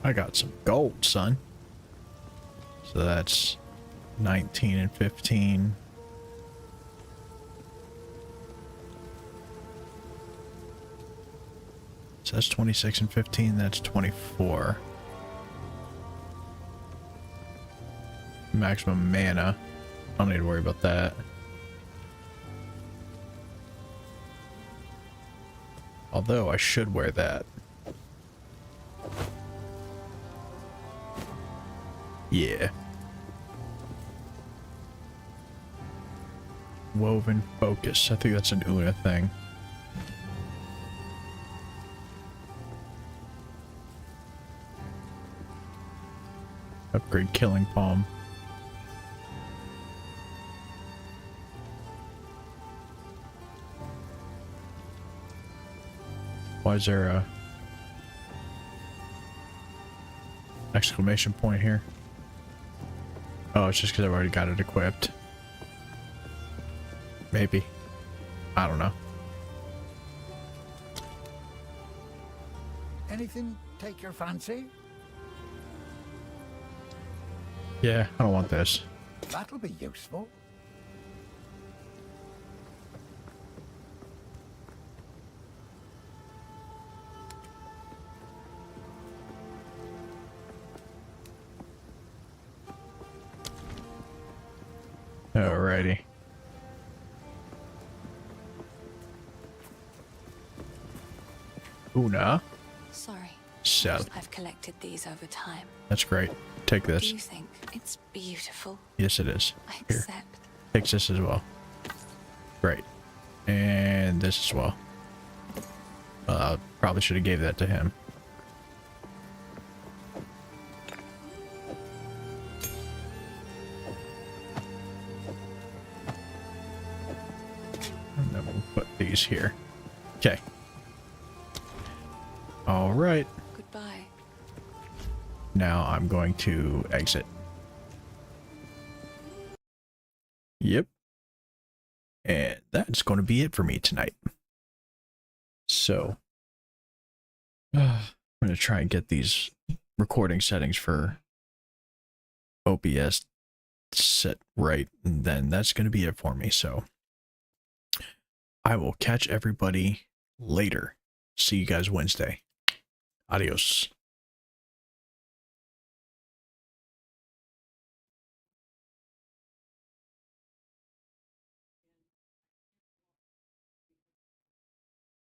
I got some gold, son. So that's 19 and 15. So that's 26 and 15. That's 24. Maximum mana. I don't need to worry about that. Although I should wear that. Yeah. Woven focus. I think that's an Una thing. Upgrade killing palm. Why is there a exclamation point here? Oh, it's just because I've already got it equipped. Maybe. I don't know. Anything take your fancy? Yeah, I don't want this. That'll be useful. Alrighty. Una. Sorry. So, I've collected these over time. that's great. Take Do this. you think it's beautiful? Yes, it is. I Here. accept. Takes this as well. Great. And this as well. Probably should have gave that to him. And then we'll put these here. Okay. All right. Goodbye. Now I'm going to exit. Yep. And that's going to be it for me tonight. So, I'm going to try and get these recording settings for OBS set right, and then that's going to be it for me. So, I will catch everybody later. See you guys Wednesday. Adios.